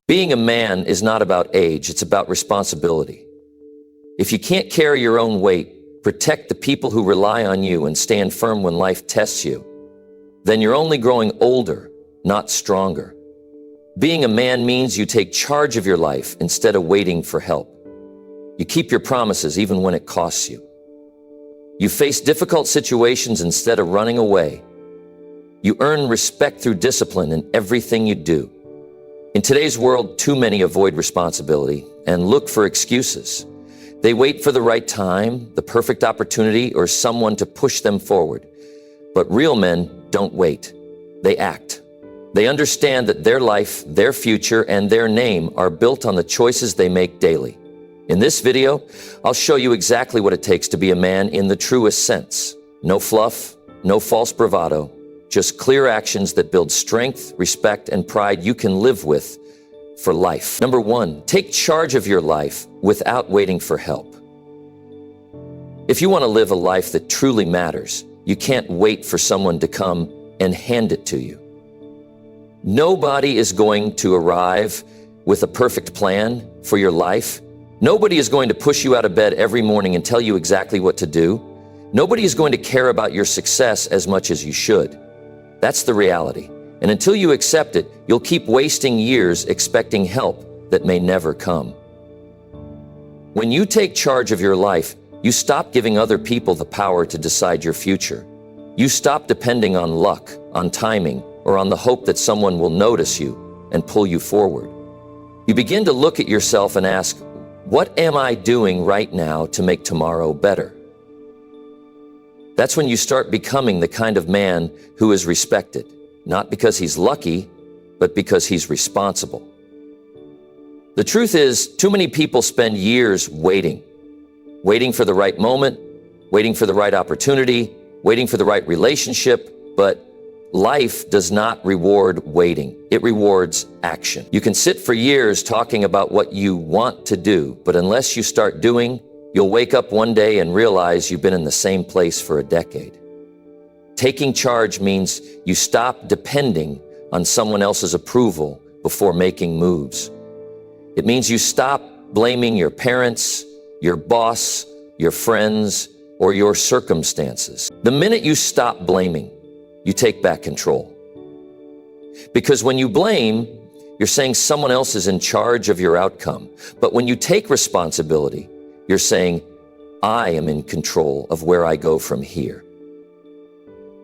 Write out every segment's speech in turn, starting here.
Being a man is not about age, it's about responsibility. If you can't carry your own weight, protect the people who rely on you, and stand firm when life tests you, then you're only growing older, not stronger. Being a man means you take charge of your life instead of waiting for help. You keep your promises even when it costs you. You face difficult situations instead of running away. You earn respect through discipline in everything you do. In today's world, too many avoid responsibility and look for excuses. They wait for the right time, the perfect opportunity, or someone to push them forward. But real men don't wait. They act. They understand that their life, their future, and their name are built on the choices they make daily. In this video, I'll show you exactly what it takes to be a man in the truest sense. No fluff, no false bravado, just clear actions that build strength, respect, and pride you can live with for life. Number 1, take charge of your life without waiting for help. If you want to live a life that truly matters, you can't wait for someone to come and hand it to you. Nobody is going to arrive with a perfect plan for your life. Nobody is going to push you out of bed every morning and tell you exactly what to do. Nobody is going to care about your success as much as you should. That's the reality. And until you accept it, you'll keep wasting years expecting help that may never come. When you take charge of your life, you stop giving other people the power to decide your future. You stop depending on luck, on timing, or on the hope that someone will notice you and pull you forward. You begin to look at yourself and ask, what am I doing right now to make tomorrow better? That's when you start becoming the kind of man who is respected, not because he's lucky, but because he's responsible. The truth is, too many people spend years waiting for the right moment, waiting for the right opportunity, waiting for the right relationship, but life does not reward waiting. It rewards action. You can sit for years talking about what you want to do, but unless you start doing, you'll wake up one day and realize you've been in the same place for a decade. Taking charge means you stop depending on someone else's approval before making moves. It means you stop blaming your parents, your boss, your friends, or your circumstances. The minute you stop blaming, you take back control. Because when you blame, you're saying someone else is in charge of your outcome. But when you take responsibility, you're saying, I am in control of where I go from here.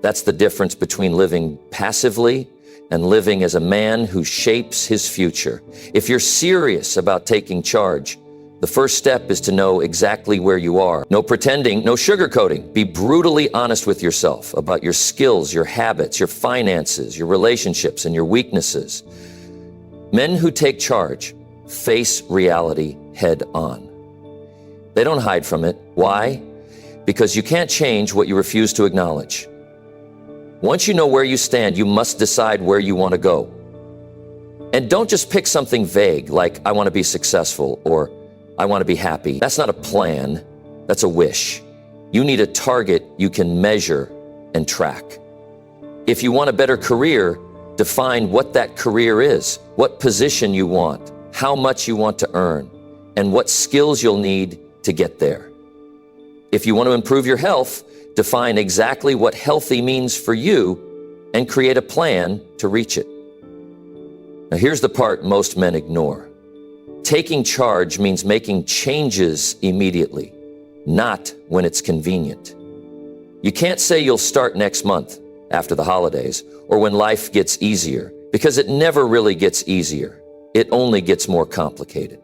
That's the difference between living passively and living as a man who shapes his future. If you're serious about taking charge, the first step is to know exactly where you are. No pretending, no sugarcoating. Be brutally honest with yourself about your skills, your habits, your finances, your relationships, and your weaknesses. Men who take charge face reality head on. They don't hide from it. Why? Because you can't change what you refuse to acknowledge. Once you know where you stand, you must decide where you want to go. And don't just pick something vague like, I want to be successful, or I want to be happy. That's not a plan, that's a wish. You need a target you can measure and track. If you want a better career, define what that career is, what position you want, how much you want to earn, and what skills you'll need to get there. If you want to improve your health, define exactly what healthy means for you and create a plan to reach it. Now here's the part most men ignore. Taking charge means making changes immediately, not when it's convenient. You can't say you'll start next month after the holidays or when life gets easier, because it never really gets easier. It only gets more complicated.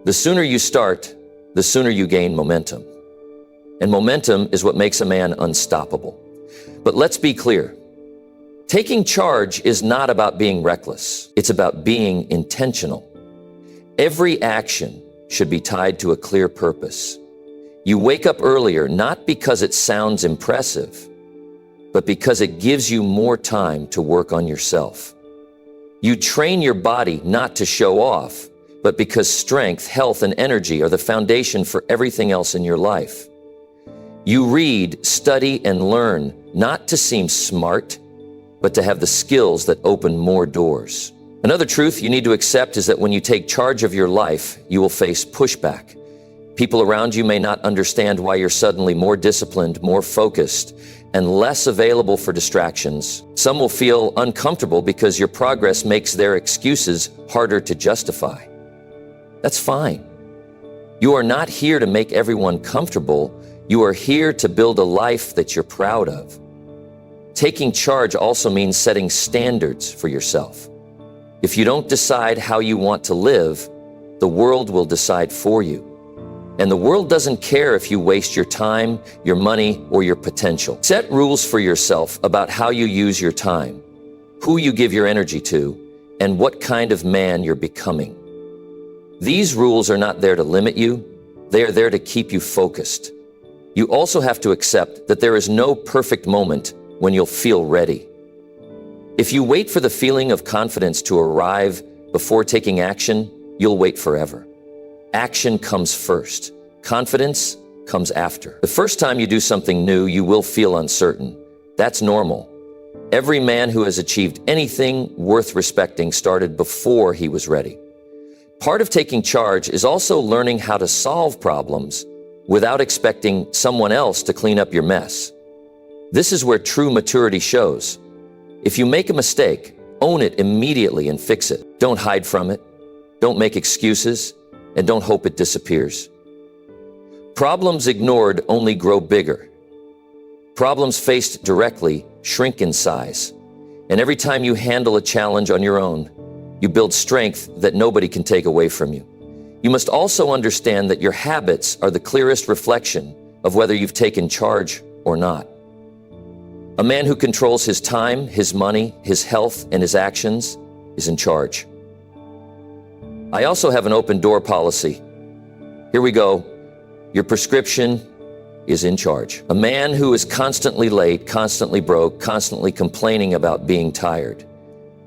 The sooner you start, the sooner you gain momentum. And momentum is what makes a man unstoppable. But let's be clear. Taking charge is not about being reckless. It's about being intentional. Every action should be tied to a clear purpose. You wake up earlier not because it sounds impressive, but because it gives you more time to work on yourself. You train your body not to show off, but because strength, health, and energy are the foundation for everything else in your life. You read, study, and learn not to seem smart, but to have the skills that open more doors. Another truth you need to accept is that when you take charge of your life, you will face pushback. People around you may not understand why you're suddenly more disciplined, more focused, and less available for distractions. Some will feel uncomfortable because your progress makes their excuses harder to justify. That's fine. You are not here to make everyone comfortable. You are here to build a life that you're proud of. Taking charge also means setting standards for yourself. If you don't decide how you want to live, the world will decide for you. And the world doesn't care if you waste your time, your money, or your potential. Set rules for yourself about how you use your time, who you give your energy to, and what kind of man you're becoming. These rules are not there to limit you. They are there to keep you focused. You also have to accept that there is no perfect moment when you'll feel ready. If you wait for the feeling of confidence to arrive before taking action, you'll wait forever. Action comes first. Confidence comes after. The first time you do something new, you will feel uncertain. That's normal. Every man who has achieved anything worth respecting started before he was ready. Part of taking charge is also learning how to solve problems without expecting someone else to clean up your mess. This is where true maturity shows. If you make a mistake, own it immediately and fix it. Don't hide from it. Don't make excuses. And don't hope it disappears. Problems ignored only grow bigger. Problems faced directly shrink in size. And every time you handle a challenge on your own, you build strength that nobody can take away from you. You must also understand that your habits are the clearest reflection of whether you've taken charge or not. A man who controls his time, his money, his health, and his actions is in charge. I also have an open door policy. Here we go. Your prescription is in charge. A man who is constantly late, constantly broke, constantly complaining about being tired.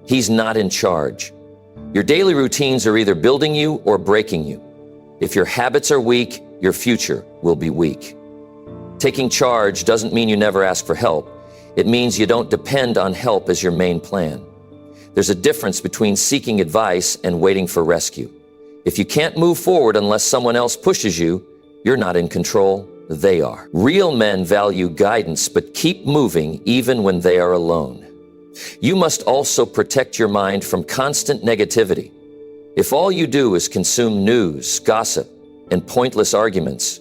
He's not in charge. Your daily routines are either building you or breaking you. If your habits are weak, your future will be weak. Taking charge doesn't mean you never ask for help. It means you don't depend on help as your main plan. There's a difference between seeking advice and waiting for rescue. If you can't move forward unless someone else pushes you, you're not in control, they are. Real men value guidance, but keep moving even when they are alone. You must also protect your mind from constant negativity. If all you do is consume news, gossip, and pointless arguments,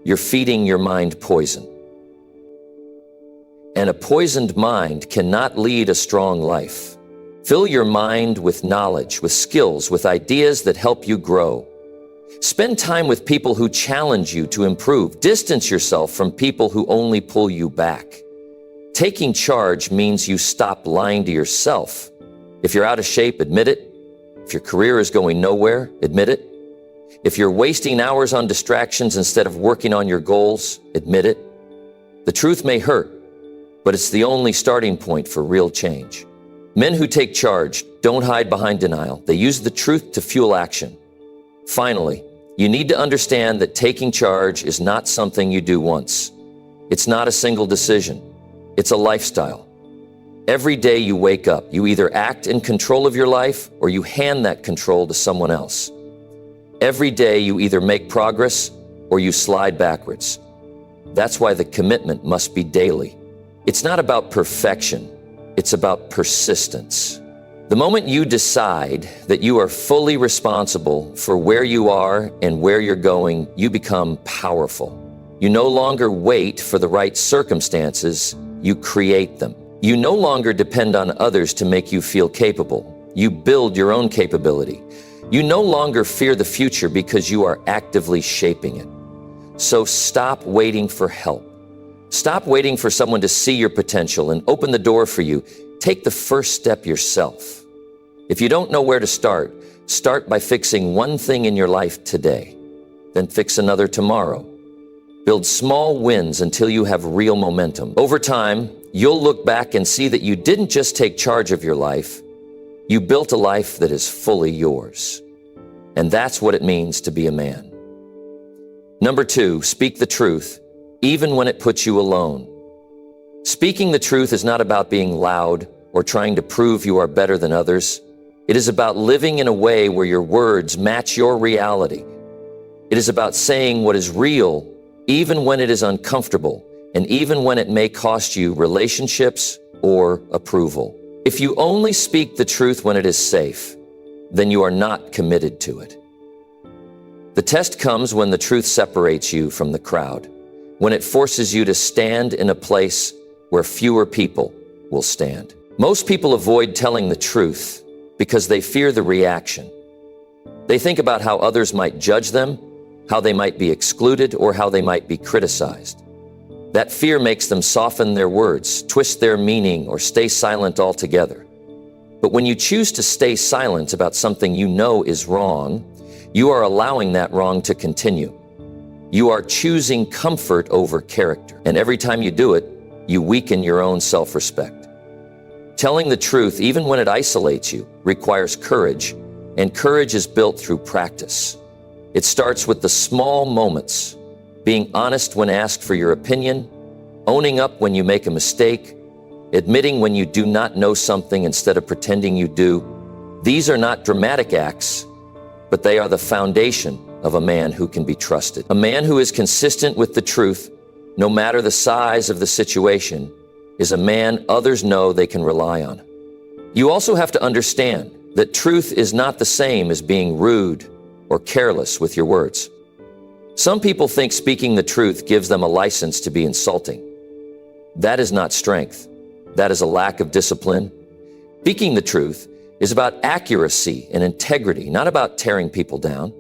you're feeding your mind poison. And a poisoned mind cannot lead a strong life. Fill your mind with knowledge, with skills, with ideas that help you grow. Spend time with people who challenge you to improve. Distance yourself from people who only pull you back. Taking charge means you stop lying to yourself. If you're out of shape, admit it. If your career is going nowhere, admit it. If you're wasting hours on distractions instead of working on your goals, admit it. The truth may hurt, but it's the only starting point for real change. Men who take charge don't hide behind denial. They use the truth to fuel action. Finally, you need to understand that taking charge is not something you do once. It's not a single decision. It's a lifestyle. Every day you wake up, you either act in control of your life or you hand that control to someone else. Every day you either make progress or you slide backwards. That's why the commitment must be daily. It's not about perfection. It's about persistence. The moment you decide that you are fully responsible for where you are and where you're going, you become powerful. You no longer wait for the right circumstances, you create them. You no longer depend on others to make you feel capable. You build your own capability. You no longer fear the future because you are actively shaping it. So stop waiting for help. Stop waiting for someone to see your potential and open the door for you. Take the first step yourself. If you don't know where to start, start by fixing one thing in your life today. Then fix another tomorrow. Build small wins until you have real momentum. Over time, you'll look back and see that you didn't just take charge of your life. You built a life that is fully yours. And that's what it means to be a man. Number 2, speak the truth, even when it puts you alone. Speaking the truth is not about being loud or trying to prove you are better than others. It is about living in a way where your words match your reality. It is about saying what is real, even when it is uncomfortable, and even when it may cost you relationships or approval. If you only speak the truth when it is safe, then you are not committed to it. The test comes when the truth separates you from the crowd, when it forces you to stand in a place where fewer people will stand. Most people avoid telling the truth because they fear the reaction. They think about how others might judge them, how they might be excluded, or how they might be criticized. That fear makes them soften their words, twist their meaning, or stay silent altogether. But when you choose to stay silent about something you know is wrong, you are allowing that wrong to continue. You are choosing comfort over character. And every time you do it, you weaken your own self-respect. Telling the truth, even when it isolates you, requires courage, and courage is built through practice. It starts with the small moments, being honest when asked for your opinion, owning up when you make a mistake, admitting when you do not know something instead of pretending you do. These are not dramatic acts, but they are the foundation of a man who can be trusted. A man who is consistent with the truth, no matter the size of the situation, is a man others know they can rely on. You also have to understand that truth is not the same as being rude or careless with your words. Some people think speaking the truth gives them a license to be insulting. That is not strength. That is a lack of discipline. Speaking the truth is about accuracy and integrity, not about tearing people down.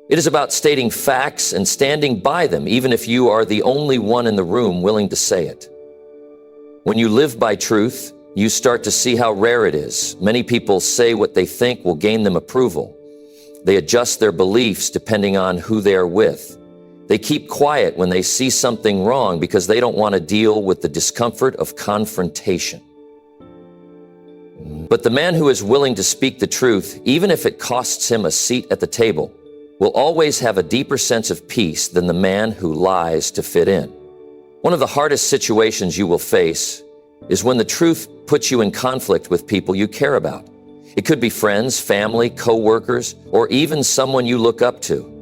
It is about stating facts and standing by them, even if you are the only one in the room willing to say it. When you live by truth, you start to see how rare it is. Many people say what they think will gain them approval. They adjust their beliefs depending on who they are with. They keep quiet when they see something wrong because they don't want to deal with the discomfort of confrontation. But the man who is willing to speak the truth, even if it costs him a seat at the table, will always have a deeper sense of peace than the man who lies to fit in. One of the hardest situations you will face is when the truth puts you in conflict with people you care about. It could be friends, family, co-workers, or even someone you look up to.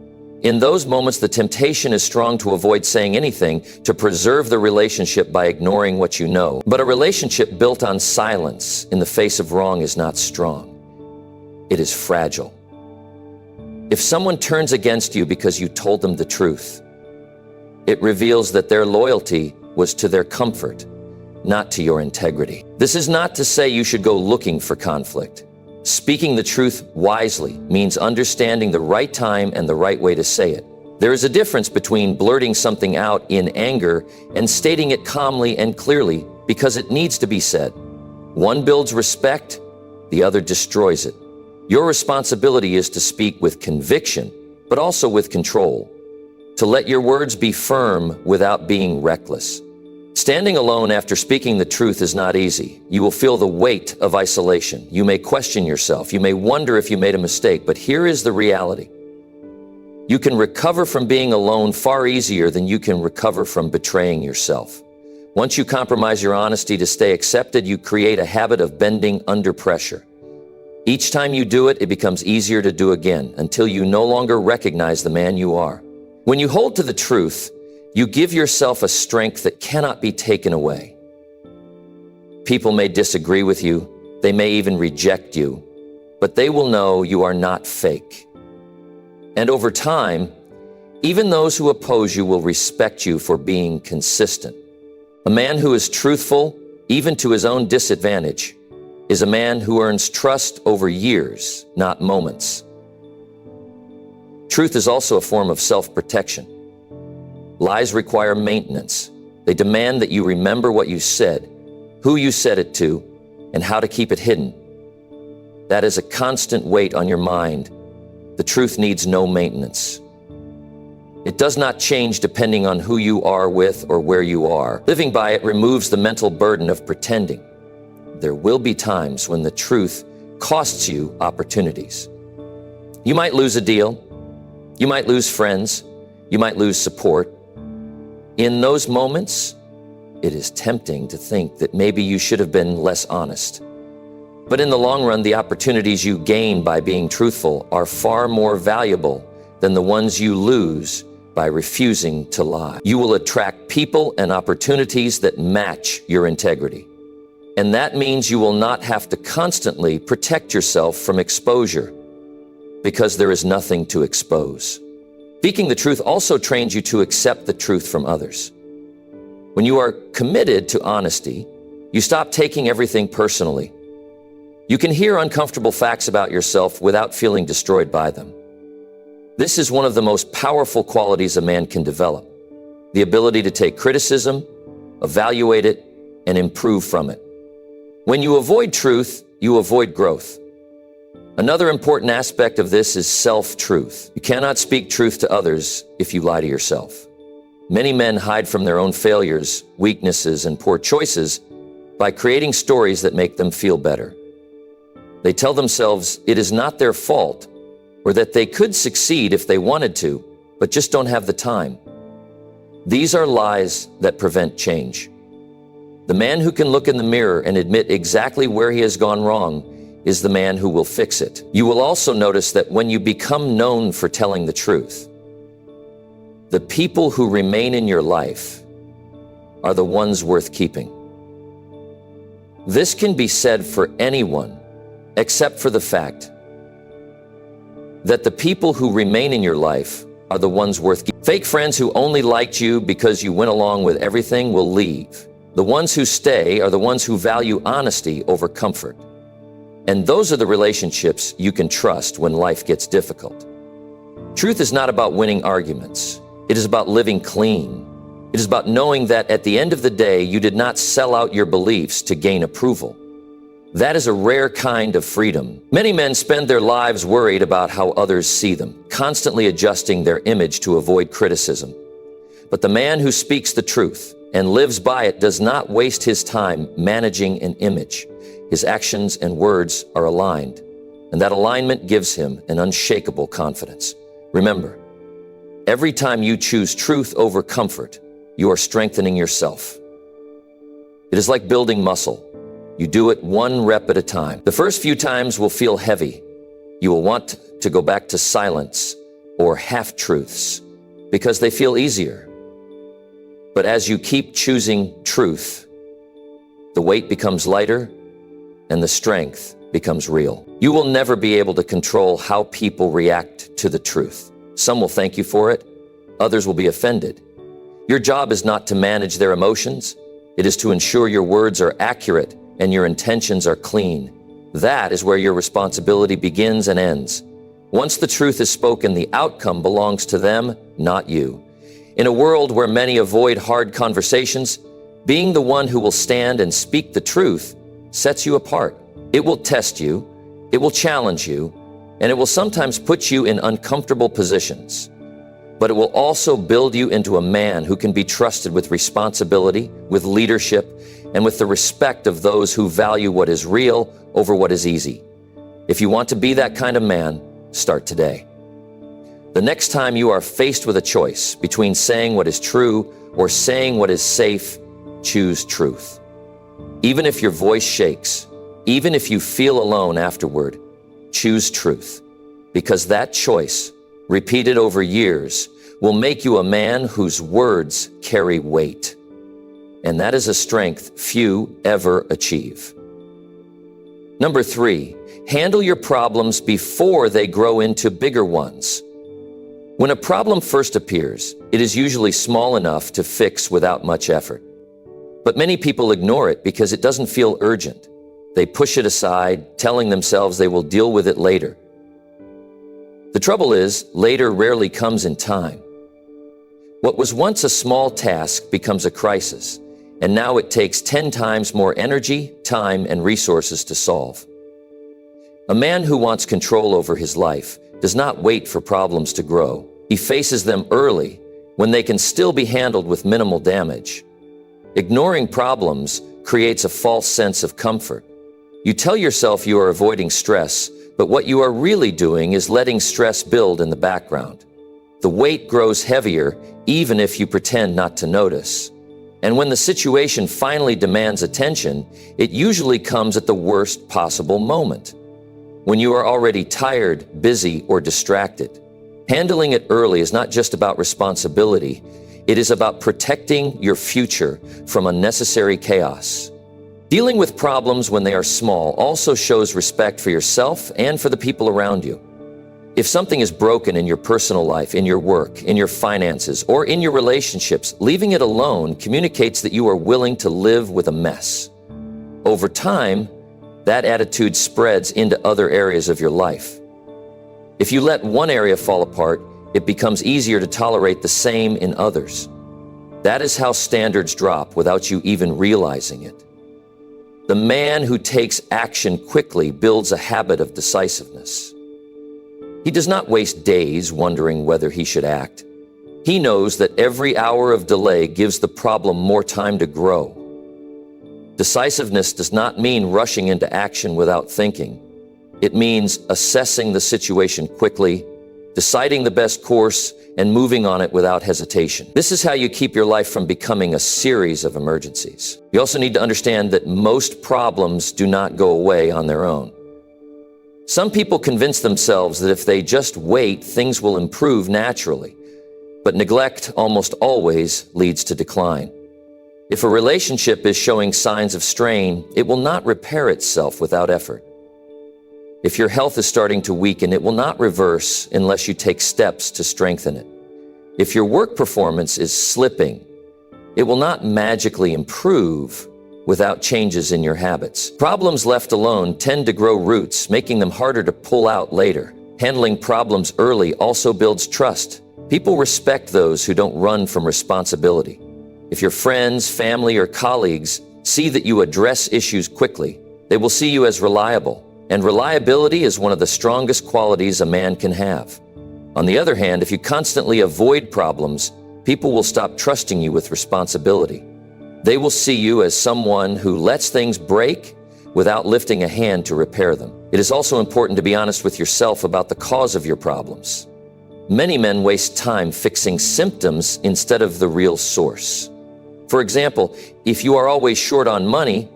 In those moments, the temptation is strong to avoid saying anything to preserve the relationship by ignoring what you know. But a relationship built on silence in the face of wrong is not strong. It is fragile. If someone turns against you because you told them the truth, it reveals that their loyalty was to their comfort, not to your integrity. This is not to say you should go looking for conflict. Speaking the truth wisely means understanding the right time and the right way to say it. There is a difference between blurting something out in anger and stating it calmly and clearly because it needs to be said. One builds respect, the other destroys it. Your responsibility is to speak with conviction, but also with control. To let your words be firm without being reckless. Standing alone after speaking the truth is not easy. You will feel the weight of isolation. You may question yourself. You may wonder if you made a mistake, but here is the reality. You can recover from being alone far easier than you can recover from betraying yourself. Once you compromise your honesty to stay accepted, you create a habit of bending under pressure. Each time you do it, it becomes easier to do again until you no longer recognize the man you are. When you hold to the truth, you give yourself a strength that cannot be taken away. People may disagree with you, they may even reject you, but they will know you are not fake. And over time, even those who oppose you will respect you for being consistent. A man who is truthful, even to his own disadvantage, is a man who earns trust over years, not moments. Truth is also a form of self-protection. Lies require maintenance. They demand that you remember what you said, who you said it to, and how to keep it hidden. That is a constant weight on your mind. The truth needs no maintenance. It does not change depending on who you are with or where you are. Living by it removes the mental burden of pretending. There will be times when the truth costs you opportunities. You might lose a deal. You might lose friends. You might lose support. In those moments, it is tempting to think that maybe you should have been less honest. But in the long run, the opportunities you gain by being truthful are far more valuable than the ones you lose by refusing to lie. You will attract people and opportunities that match your integrity. And that means you will not have to constantly protect yourself from exposure, because there is nothing to expose. Speaking the truth also trains you to accept the truth from others. When you are committed to honesty, you stop taking everything personally. You can hear uncomfortable facts about yourself without feeling destroyed by them. This is one of the most powerful qualities a man can develop: the ability to take criticism, evaluate it, and improve from it. When you avoid truth, you avoid growth. Another important aspect of this is self-truth. You cannot speak truth to others if you lie to yourself. Many men hide from their own failures, weaknesses, and poor choices by creating stories that make them feel better. They tell themselves it is not their fault, or that they could succeed if they wanted to, but just don't have the time. These are lies that prevent change. The man who can look in the mirror and admit exactly where he has gone wrong is the man who will fix it. You will also notice that when you become known for telling the truth, the people who remain in your life are the ones worth keeping. This can be said for anyone, except for the fact that the people who remain in your life are the ones worth keeping. Fake friends who only liked you because you went along with everything will leave. The ones who stay are the ones who value honesty over comfort. And those are the relationships you can trust when life gets difficult. Truth is not about winning arguments. It is about living clean. It is about knowing that at the end of the day, you did not sell out your beliefs to gain approval. That is a rare kind of freedom. Many men spend their lives worried about how others see them, constantly adjusting their image to avoid criticism. But the man who speaks the truth and lives by it does not waste his time managing an image. His actions and words are aligned, and that alignment gives him an unshakable confidence. Remember, every time you choose truth over comfort, you are strengthening yourself. It is like building muscle. You do it one rep at a time. The first few times will feel heavy. You will want to go back to silence or half-truths because they feel easier. But as you keep choosing truth, the weight becomes lighter and the strength becomes real. You will never be able to control how people react to the truth. Some will thank you for it, others will be offended. Your job is not to manage their emotions. It is to ensure your words are accurate and your intentions are clean. That is where your responsibility begins and ends. Once the truth is spoken, the outcome belongs to them, not you. In a world where many avoid hard conversations, being the one who will stand and speak the truth sets you apart. It will test you, it will challenge you, and it will sometimes put you in uncomfortable positions. But it will also build you into a man who can be trusted with responsibility, with leadership, and with the respect of those who value what is real over what is easy. If you want to be that kind of man, start today. The next time you are faced with a choice between saying what is true or saying what is safe, choose truth. Even if your voice shakes, even if you feel alone afterward, choose truth. Because that choice, repeated over years, will make you a man whose words carry weight. And that is a strength few ever achieve. Number 3, handle your problems before they grow into bigger ones. When a problem first appears, it is usually small enough to fix without much effort. But many people ignore it because it doesn't feel urgent. They push it aside, telling themselves they will deal with it later. The trouble is, later rarely comes in time. What was once a small task becomes a crisis, and now it takes 10 times more energy, time, and resources to solve. A man who wants control over his life does not wait for problems to grow. He faces them early when they can still be handled with minimal damage. Ignoring problems creates a false sense of comfort. You tell yourself you are avoiding stress, but what you are really doing is letting stress build in the background. The weight grows heavier even if you pretend not to notice. And when the situation finally demands attention, it usually comes at the worst possible moment, when you are already tired, busy, or distracted. Handling it early is not just about responsibility, it is about protecting your future from unnecessary chaos. Dealing with problems when they are small also shows respect for yourself and for the people around you. If something is broken in your personal life, in your work, in your finances, or in your relationships, leaving it alone communicates that you are willing to live with a mess. Over time, that attitude spreads into other areas of your life. If you let one area fall apart, it becomes easier to tolerate the same in others. That is how standards drop without you even realizing it. The man who takes action quickly builds a habit of decisiveness. He does not waste days wondering whether he should act. He knows that every hour of delay gives the problem more time to grow. Decisiveness does not mean rushing into action without thinking. It means assessing the situation quickly, deciding the best course, and moving on it without hesitation. This is how you keep your life from becoming a series of emergencies. You also need to understand that most problems do not go away on their own. Some people convince themselves that if they just wait, things will improve naturally. But neglect almost always leads to decline. If a relationship is showing signs of strain, it will not repair itself without effort. If your health is starting to weaken, it will not reverse unless you take steps to strengthen it. If your work performance is slipping, it will not magically improve without changes in your habits. Problems left alone tend to grow roots, making them harder to pull out later. Handling problems early also builds trust. People respect those who don't run from responsibility. If your friends, family, or colleagues see that you address issues quickly, they will see you as reliable. And reliability is one of the strongest qualities a man can have. On the other hand, if you constantly avoid problems, people will stop trusting you with responsibility. They will see you as someone who lets things break without lifting a hand to repair them. It is also important to be honest with yourself about the cause of your problems. Many men waste time fixing symptoms instead of the real source. For example, if you are always short on money,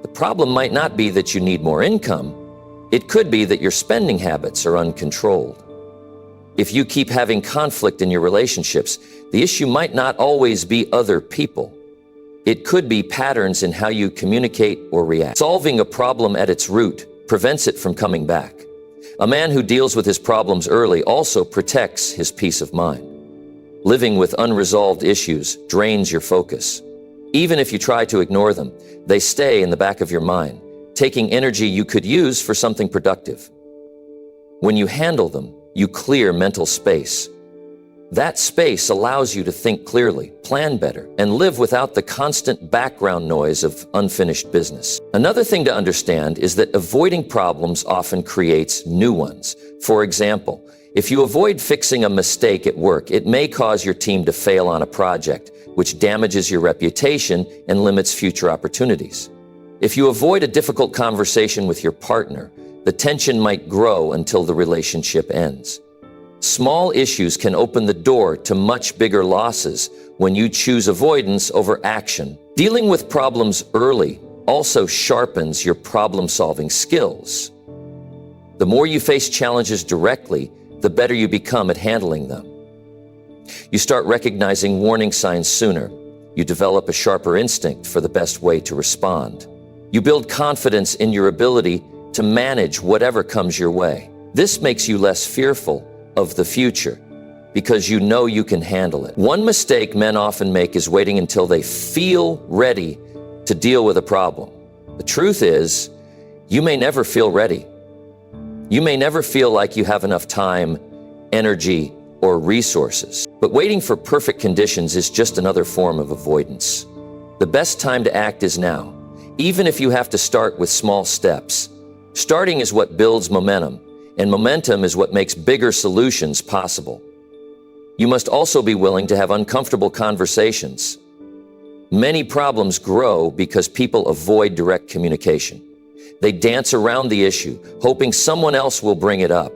the problem might not be that you need more income. It could be that your spending habits are uncontrolled. If you keep having conflict in your relationships, the issue might not always be other people. It could be patterns in how you communicate or react. Solving a problem at its root prevents it from coming back. A man who deals with his problems early also protects his peace of mind. Living with unresolved issues drains your focus. Even if you try to ignore them, they stay in the back of your mind, taking energy you could use for something productive. When you handle them, you clear mental space. That space allows you to think clearly, plan better, and live without the constant background noise of unfinished business. Another thing to understand is that avoiding problems often creates new ones. For example, if you avoid fixing a mistake at work, it may cause your team to fail on a project, which damages your reputation and limits future opportunities. If you avoid a difficult conversation with your partner, the tension might grow until the relationship ends. Small issues can open the door to much bigger losses when you choose avoidance over action. Dealing with problems early also sharpens your problem-solving skills. The more you face challenges directly, the better you become at handling them. You start recognizing warning signs sooner. You develop a sharper instinct for the best way to respond. You build confidence in your ability to manage whatever comes your way. This makes you less fearful of the future because you know you can handle it. One mistake men often make is waiting until they feel ready to deal with a problem. The truth is, you may never feel ready. You may never feel like you have enough time, energy, or resources. But waiting for perfect conditions is just another form of avoidance. The best time to act is now, even if you have to start with small steps. Starting is what builds momentum, and momentum is what makes bigger solutions possible. You must also be willing to have uncomfortable conversations. Many problems grow because people avoid direct communication. They dance around the issue, hoping someone else will bring it up.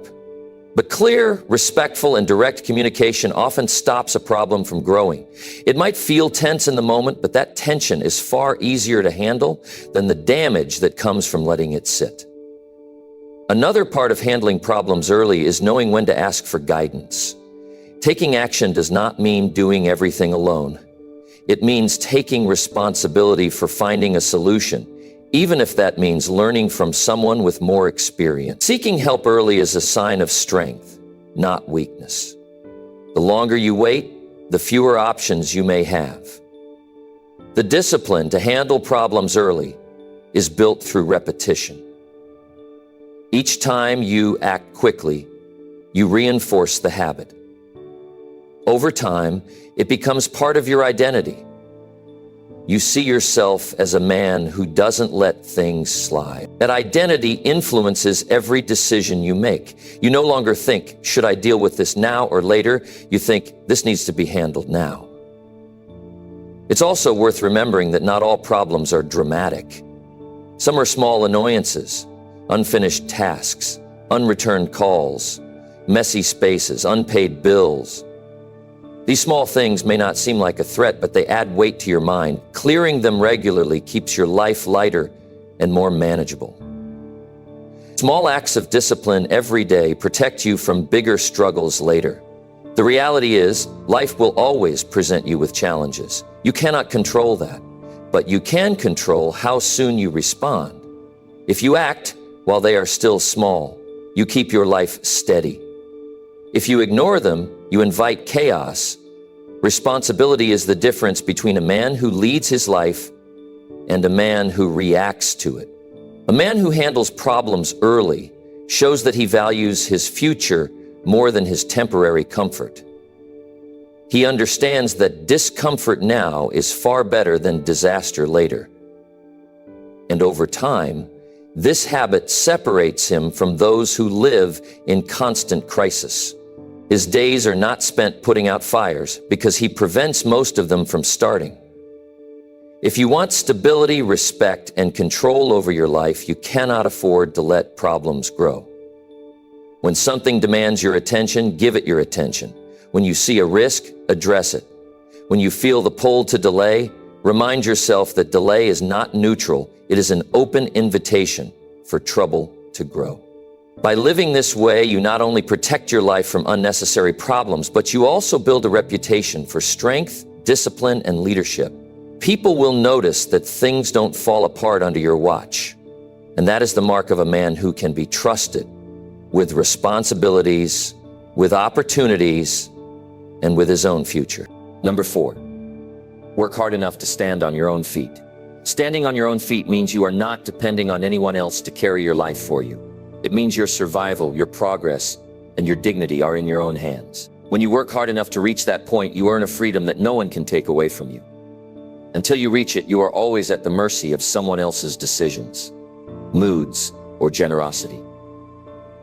But clear, respectful, and direct communication often stops a problem from growing. It might feel tense in the moment, but that tension is far easier to handle than the damage that comes from letting it sit. Another part of handling problems early is knowing when to ask for guidance. Taking action does not mean doing everything alone. It means taking responsibility for finding a solution, even if that means learning from someone with more experience. Seeking help early is a sign of strength, not weakness. The longer you wait, the fewer options you may have. The discipline to handle problems early is built through repetition. Each time you act quickly, you reinforce the habit. Over time, it becomes part of your identity. You see yourself as a man who doesn't let things slide. That identity influences every decision you make. You no longer think, should I deal with this now or later? You think, this needs to be handled now. It's also worth remembering that not all problems are dramatic. Some are small annoyances, unfinished tasks, unreturned calls, messy spaces, unpaid bills. These small things may not seem like a threat, but they add weight to your mind. Clearing them regularly keeps your life lighter and more manageable. Small acts of discipline every day protect you from bigger struggles later. The reality is, life will always present you with challenges. You cannot control that, but you can control how soon you respond. If you act while they are still small, you keep your life steady. If you ignore them, you invite chaos. Responsibility is the difference between a man who leads his life and a man who reacts to it. A man who handles problems early shows that he values his future more than his temporary comfort. He understands that discomfort now is far better than disaster later. And over time, this habit separates him from those who live in constant crisis. His days are not spent putting out fires because he prevents most of them from starting. If you want stability, respect, and control over your life, you cannot afford to let problems grow. When something demands your attention, give it your attention. When you see a risk, address it. When you feel the pull to delay, remind yourself that delay is not neutral. It is an open invitation for trouble to grow. By living this way, you not only protect your life from unnecessary problems, but you also build a reputation for strength, discipline, and leadership. People will notice that things don't fall apart under your watch. And that is the mark of a man who can be trusted with responsibilities, with opportunities, and with his own future. Number 4, work hard enough to stand on your own feet. Standing on your own feet means you are not depending on anyone else to carry your life for you. It means your survival, your progress, and your dignity are in your own hands. When you work hard enough to reach that point, you earn a freedom that no one can take away from you. Until you reach it, you are always at the mercy of someone else's decisions, moods, or generosity.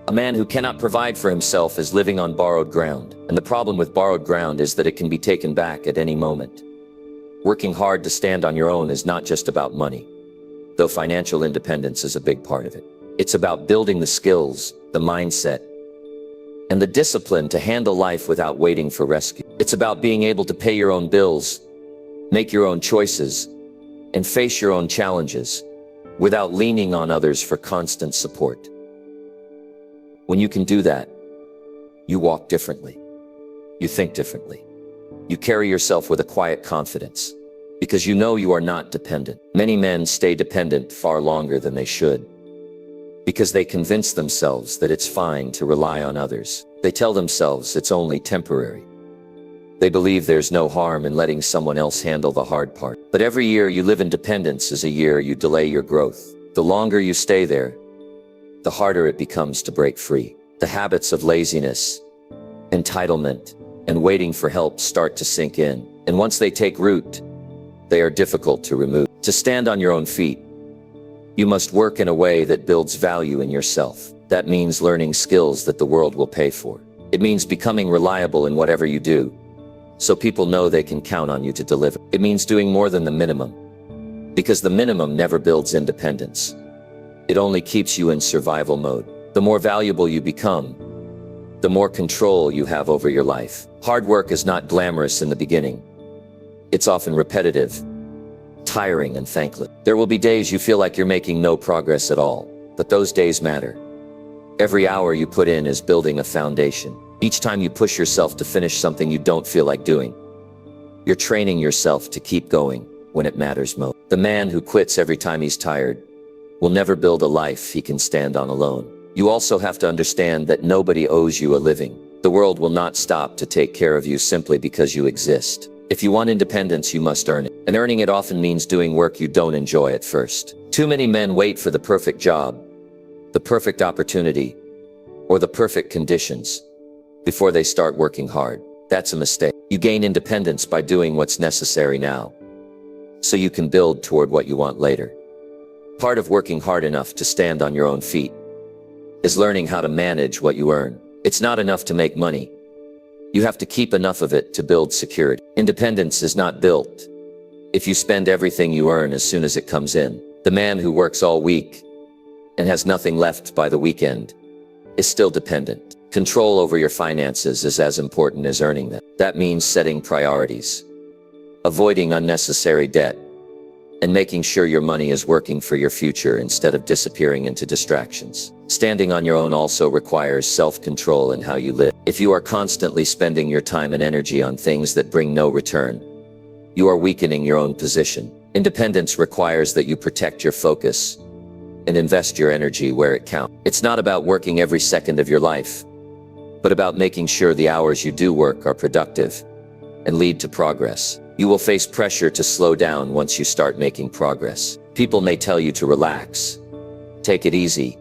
A man who cannot provide for himself is living on borrowed ground, and the problem with borrowed ground is that it can be taken back at any moment. Working hard to stand on your own is not just about money, though financial independence is a big part of it. It's about building the skills, the mindset, and the discipline to handle life without waiting for rescue. It's about being able to pay your own bills, make your own choices, and face your own challenges without leaning on others for constant support. When you can do that, you walk differently. You think differently. You carry yourself with a quiet confidence because you know you are not dependent. Many men stay dependent far longer than they should, because they convince themselves that it's fine to rely on others. They tell themselves it's only temporary. They believe there's no harm in letting someone else handle the hard part. But every year you live in dependence is a year you delay your growth. The longer you stay there, the harder it becomes to break free. The habits of laziness, entitlement, and waiting for help start to sink in. And once they take root, they are difficult to remove. To stand on your own feet, you must work in a way that builds value in yourself. That means learning skills that the world will pay for. It means becoming reliable in whatever you do, so people know they can count on you to deliver. It means doing more than the minimum, because the minimum never builds independence. It only keeps you in survival mode. The more valuable you become, the more control you have over your life. Hard work is not glamorous in the beginning. It's often repetitive, tiring, and thankless. There will be days you feel like you're making no progress at all, but those days matter. Every hour you put in is building a foundation. Each time you push yourself to finish something you don't feel like doing, you're training yourself to keep going when it matters most. The man who quits every time he's tired will never build a life he can stand on alone. You also have to understand that nobody owes you a living. The world will not stop to take care of you simply because you exist. If you want independence, you must earn it. And earning it often means doing work you don't enjoy at first. Too many men wait for the perfect job, the perfect opportunity, or the perfect conditions before they start working hard. That's a mistake. You gain independence by doing what's necessary now, so you can build toward what you want later. Part of working hard enough to stand on your own feet is learning how to manage what you earn. It's not enough to make money. You have to keep enough of it to build security. Independence is not built if you spend everything you earn as soon as it comes in. The man who works all week and has nothing left by the weekend is still dependent. Control over your finances is as important as earning them. That means setting priorities, avoiding unnecessary debt, and making sure your money is working for your future instead of disappearing into distractions. Standing on your own also requires self-control in how you live. If you are constantly spending your time and energy on things that bring no return, you are weakening your own position. Independence requires that you protect your focus and invest your energy where it counts. It's not about working every second of your life, but about making sure the hours you do work are productive and lead to progress. You will face pressure to slow down once you start making progress. People may tell you to relax, take it easy,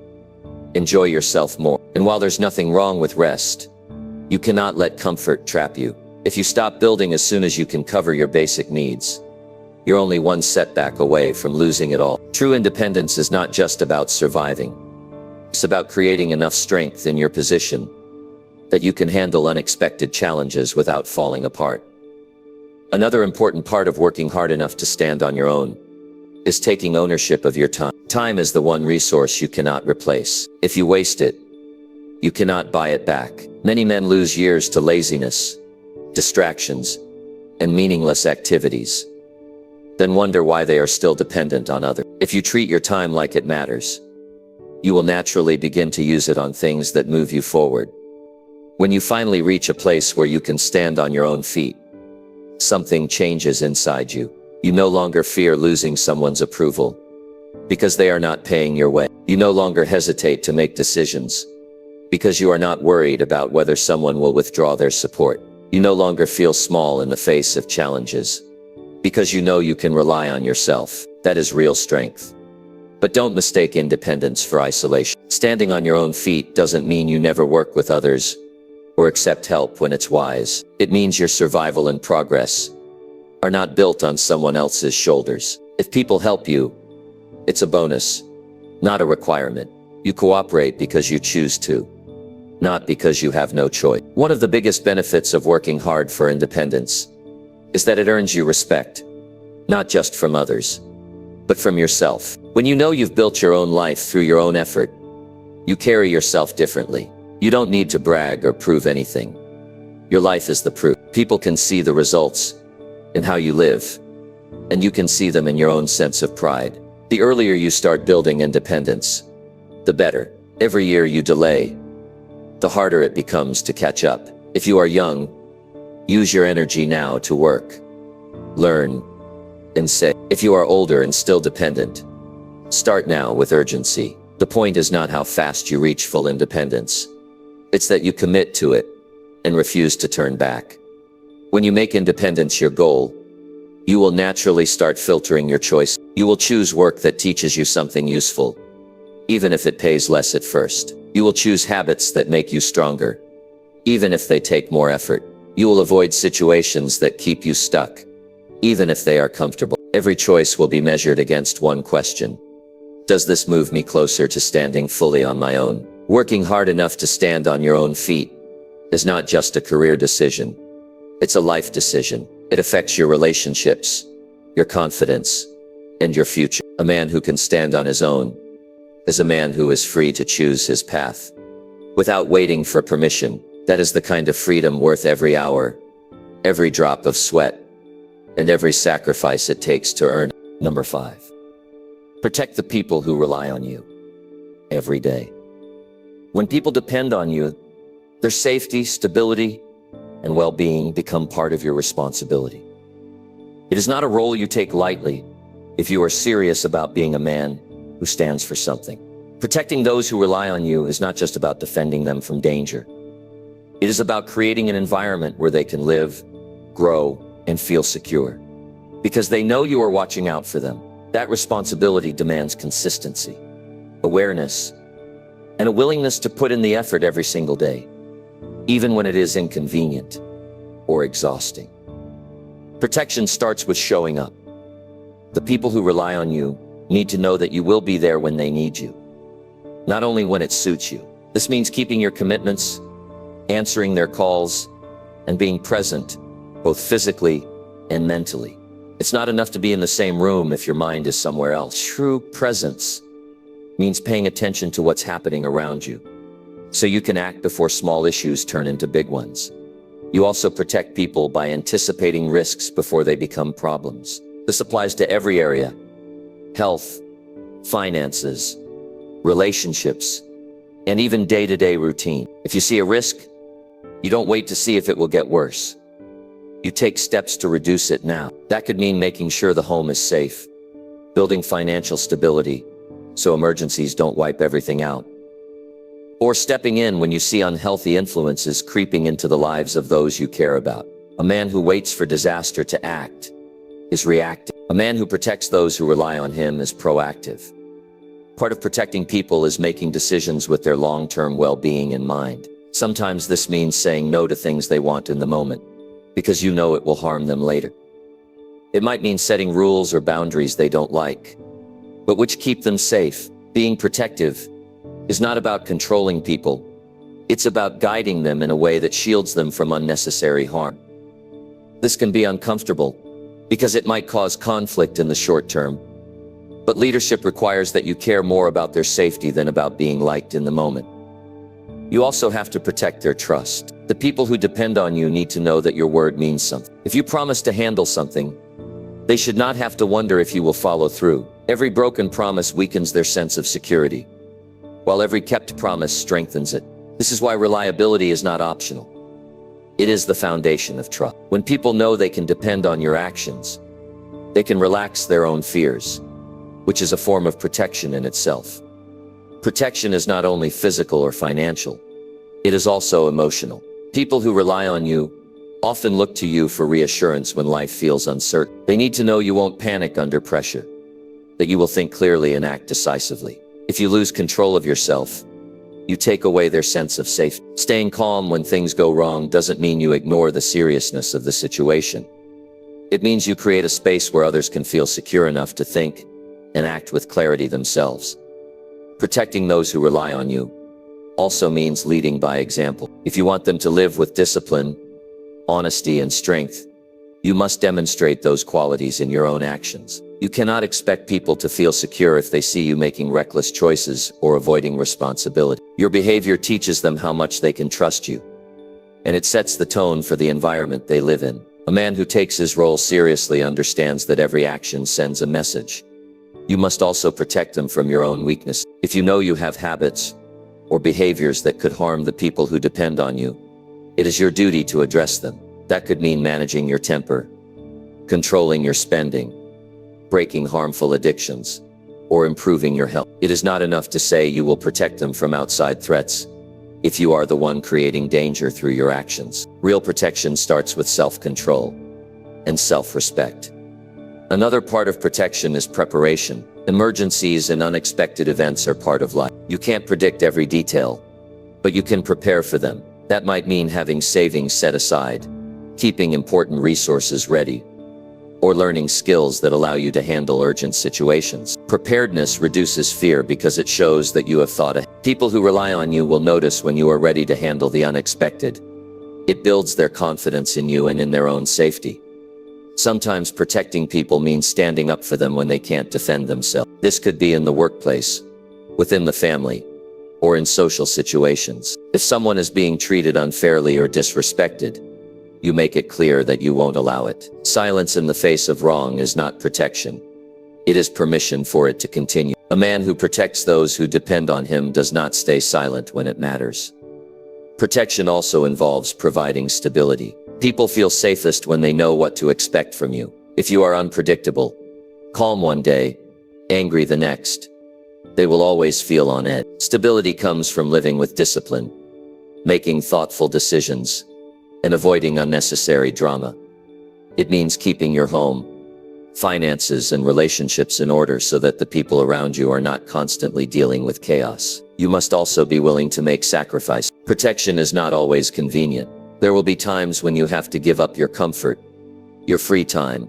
enjoy yourself more. And while there's nothing wrong with rest, you cannot let comfort trap you. If you stop building as soon as you can cover your basic needs, you're only one setback away from losing it all. True independence is not just about surviving. It's about creating enough strength in your position that you can handle unexpected challenges without falling apart. Another important part of working hard enough to stand on your own is taking ownership of your time. Time is the one resource you cannot replace. If you waste it, you cannot buy it back. Many men lose years to laziness, distractions, and meaningless activities, then wonder why they are still dependent on others. If you treat your time like it matters, you will naturally begin to use it on things that move you forward. When you finally reach a place where you can stand on your own feet, something changes inside you. You no longer fear losing someone's approval because they are not paying your way. You no longer hesitate to make decisions because you are not worried about whether someone will withdraw their support. You no longer feel small in the face of challenges because you know you can rely on yourself. That is real strength. But don't mistake independence for isolation. Standing on your own feet doesn't mean you never work with others or accept help when it's wise. It means your survival and progress are not built on someone else's shoulders. If people help you, it's a bonus, not a requirement. You cooperate because you choose to, not because you have no choice. One of the biggest benefits of working hard for independence is that it earns you respect, not just from others, but from yourself. When you know you've built your own life through your own effort, you carry yourself differently. You don't need to brag or prove anything. Your life is the proof. People can see the results in how you live, and you can see them in your own sense of pride. The earlier you start building independence, the better. Every year you delay, the harder it becomes to catch up. If you are young, use your energy now to work, learn, and save. If you are older and still dependent, start now with urgency. The point is not how fast you reach full independence. It's that you commit to it and refuse to turn back. When you make independence your goal, you will naturally start filtering your choice. You will choose work that teaches you something useful, even if it pays less at first. You will choose habits that make you stronger, even if they take more effort. You will avoid situations that keep you stuck, even if they are comfortable. Every choice will be measured against one question: does this move me closer to standing fully on my own? Working hard enough to stand on your own feet is not just a career decision. It's a life decision. It affects your relationships, your confidence, and your future. A man who can stand on his own is a man who is free to choose his path without waiting for permission That is the kind of freedom worth every hour, every drop of sweat, and every sacrifice it takes to earn. Number 5. Protect the people who rely on you every day. When people depend on you, their safety, stability, and well-being become part of your responsibility. It is not a role you take lightly if you are serious about being a man who stands for something. Protecting those who rely on you is not just about defending them from danger. It is about creating an environment where they can live, grow, and feel secure. Because they know you are watching out for them. That responsibility demands consistency, awareness, and a willingness to put in the effort every single day, even when it is inconvenient or exhausting. Protection starts with showing up. The people who rely on you need to know that you will be there when they need you, not only when it suits you. This means keeping your commitments, answering their calls, and being present, both physically and mentally. It's not enough to be in the same room if your mind is somewhere else. True presence means paying attention to what's happening around you, so you can act before small issues turn into big ones. You also protect people by anticipating risks before they become problems. This applies to every area: health, finances, relationships, and even day-to-day routine. If you see a risk, you don't wait to see if it will get worse. You take steps to reduce it now. That could mean making sure the home is safe, building financial stability so emergencies don't wipe everything out, or stepping in when you see unhealthy influences creeping into the lives of those you care about. A man who waits for disaster to act is reactive. A man who protects those who rely on him is proactive. Part of protecting people is making decisions with their long-term well-being in mind. Sometimes this means saying no to things they want in the moment, because you know it will harm them later. It might mean setting rules or boundaries they don't like, but which keep them safe. Being protective is not about controlling people. It's about guiding them in a way that shields them from unnecessary harm. This can be uncomfortable because it might cause conflict in the short term, but leadership requires that you care more about their safety than about being liked in the moment. You also have to protect their trust. The people who depend on you need to know that your word means something. If you promise to handle something, they should not have to wonder if you will follow through. Every broken promise weakens their sense of security, while every kept promise strengthens it. This is why reliability is not optional. It is the foundation of trust. When people know they can depend on your actions, they can relax their own fears, which is a form of protection in itself. Protection is not only physical or financial, it is also emotional. People who rely on you often look to you for reassurance when life feels uncertain. They need to know you won't panic under pressure, that you will think clearly and act decisively. If you lose control of yourself, you take away their sense of safety. Staying calm when things go wrong doesn't mean you ignore the seriousness of the situation. It means you create a space where others can feel secure enough to think and act with clarity themselves. Protecting those who rely on you also means leading by example. If you want them to live with discipline, honesty, and strength, you must demonstrate those qualities in your own actions. You cannot expect people to feel secure if they see you making reckless choices or avoiding responsibility. Your behavior teaches them how much they can trust you, and it sets the tone for the environment they live in. A man who takes his role seriously understands that every action sends a message. You must also protect them from your own weakness. If you know you have habits or behaviors that could harm the people who depend on you, it is your duty to address them. That could mean managing your temper, controlling your spending, breaking harmful addictions, or improving your health. It is not enough to say you will protect them from outside threats if you are the one creating danger through your actions. Real protection starts with self-control and self-respect. Another part of protection is preparation. Emergencies and unexpected events are part of life. You can't predict every detail, but you can prepare for them. That might mean having savings set aside, keeping important resources ready, or learning skills that allow you to handle urgent situations. Preparedness reduces fear because it shows that you have thought ahead. People who rely on you will notice when you are ready to handle the unexpected. It builds their confidence in you and in their own safety. Sometimes protecting people means standing up for them when they can't defend themselves. This could be in the workplace, within the family, or in social situations. If someone is being treated unfairly or disrespected, you make it clear that you won't allow it. Silence in the face of wrong is not protection. It is permission for it to continue. A man who protects those who depend on him does not stay silent when it matters. Protection also involves providing stability. People feel safest when they know what to expect from you. If you are unpredictable, calm one day, angry the next, they will always feel on edge. Stability comes from living with discipline, making thoughtful decisions, and avoiding unnecessary drama. It means keeping your home, finances, and relationships in order so that the people around you are not constantly dealing with chaos. You must also be willing to make sacrifice. Protection is not always convenient. There will be times when you have to give up your comfort, your free time,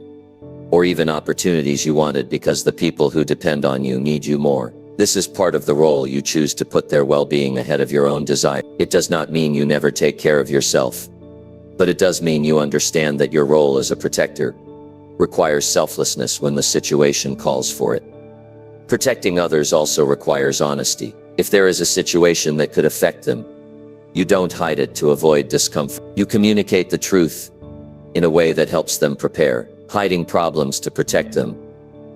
or even opportunities you wanted because the people who depend on you need you more. This is part of the role you choose to put their well-being ahead of your own desire. It does not mean you never take care of yourself, but it does mean you understand that your role as a protector requires selflessness when the situation calls for it. Protecting others also requires honesty. If there is a situation that could affect them, you don't hide it to avoid discomfort. You communicate the truth in a way that helps them prepare. Hiding problems to protect them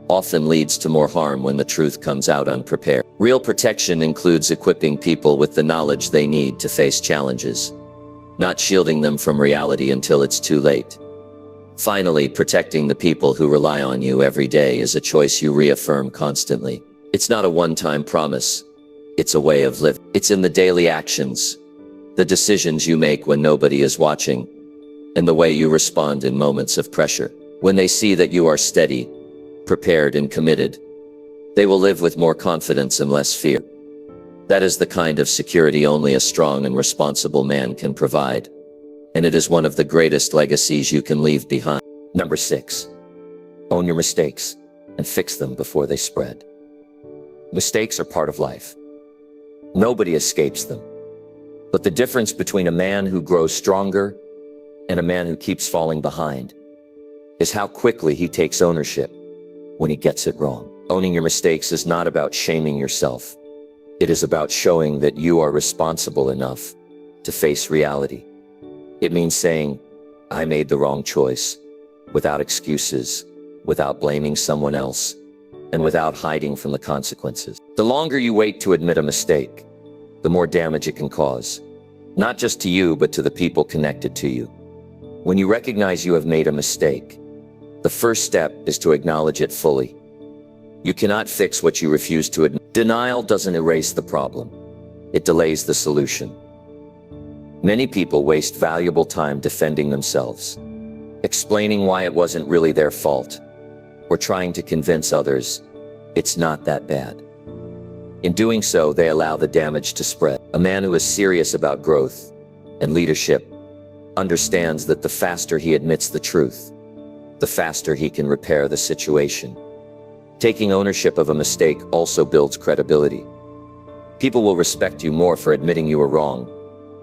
often leads to more harm when the truth comes out unprepared. Real protection includes equipping people with the knowledge they need to face challenges, not shielding them from reality until it's too late. Finally, protecting the people who rely on you every day is a choice you reaffirm constantly. It's not a one-time promise. It's a way of living. It's in the daily actions, the decisions you make when nobody is watching, and the way you respond in moments of pressure. When they see that you are steady, prepared, and committed, they will live with more confidence and less fear. That is the kind of security only a strong and responsible man can provide, and it is one of the greatest legacies you can leave behind. Number 6, own your mistakes and fix them before they spread. Mistakes are part of life. Nobody escapes them. But the difference between a man who grows stronger and a man who keeps falling behind is how quickly he takes ownership when he gets it wrong. Owning your mistakes is not about shaming yourself. It is about showing that you are responsible enough to face reality. It means saying, I made the wrong choice, without excuses, without blaming someone else, and without hiding from the consequences. The longer you wait to admit a mistake, the more damage it can cause, not just to you, but to the people connected to you. When you recognize you have made a mistake, the first step is to acknowledge it fully. You cannot fix what you refuse to admit. Denial doesn't erase the problem. It delays the solution. Many people waste valuable time defending themselves, explaining why it wasn't really their fault, or trying to convince others it's not that bad. In doing so, they allow the damage to spread. A man who is serious about growth and leadership understands that the faster he admits the truth, the faster he can repair the situation. Taking ownership of a mistake also builds credibility. People will respect you more for admitting you were wrong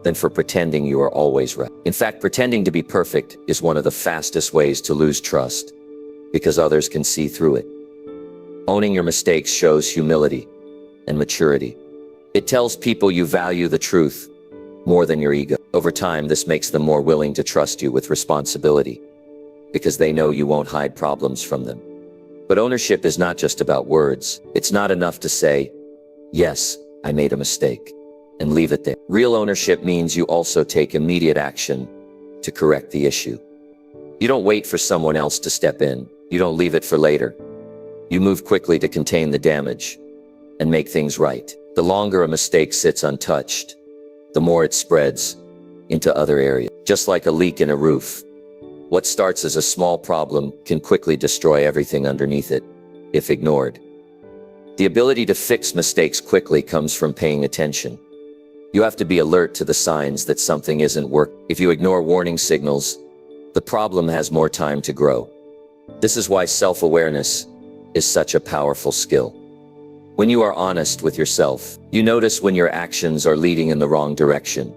than for pretending you are always right. In fact, pretending to be perfect is one of the fastest ways to lose trust, because others can see through it. Owning your mistakes shows humility and maturity. It tells people you value the truth more than your ego. Over time, this makes them more willing to trust you with responsibility, because they know you won't hide problems from them. But ownership is not just about words. It's not enough to say, yes, I made a mistake, and leave it there. Real ownership means you also take immediate action to correct the issue. You don't wait for someone else to step in. You don't leave it for later. You move quickly to contain the damage and make things right. The longer a mistake sits untouched, the more it spreads into other areas. Just like a leak in a roof, what starts as a small problem can quickly destroy everything underneath it, if ignored. The ability to fix mistakes quickly comes from paying attention. You have to be alert to the signs that something isn't working. If you ignore warning signals, the problem has more time to grow. This is why self-awareness is such a powerful skill. When you are honest with yourself, you notice when your actions are leading in the wrong direction,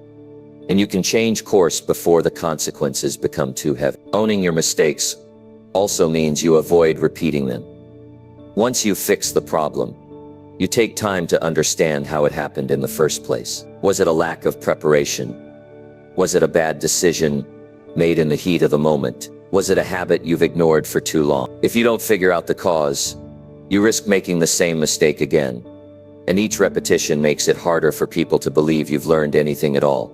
and you can change course before the consequences become too heavy. Owning your mistakes also means you avoid repeating them. Once you fix the problem, You take time to understand how it happened in the first place. Was it a lack of preparation? Was it a bad decision made in the heat of the moment? Was it a habit you've ignored for too long? If you don't figure out the cause, you risk making the same mistake again. And each repetition makes it harder for people to believe you've learned anything at all.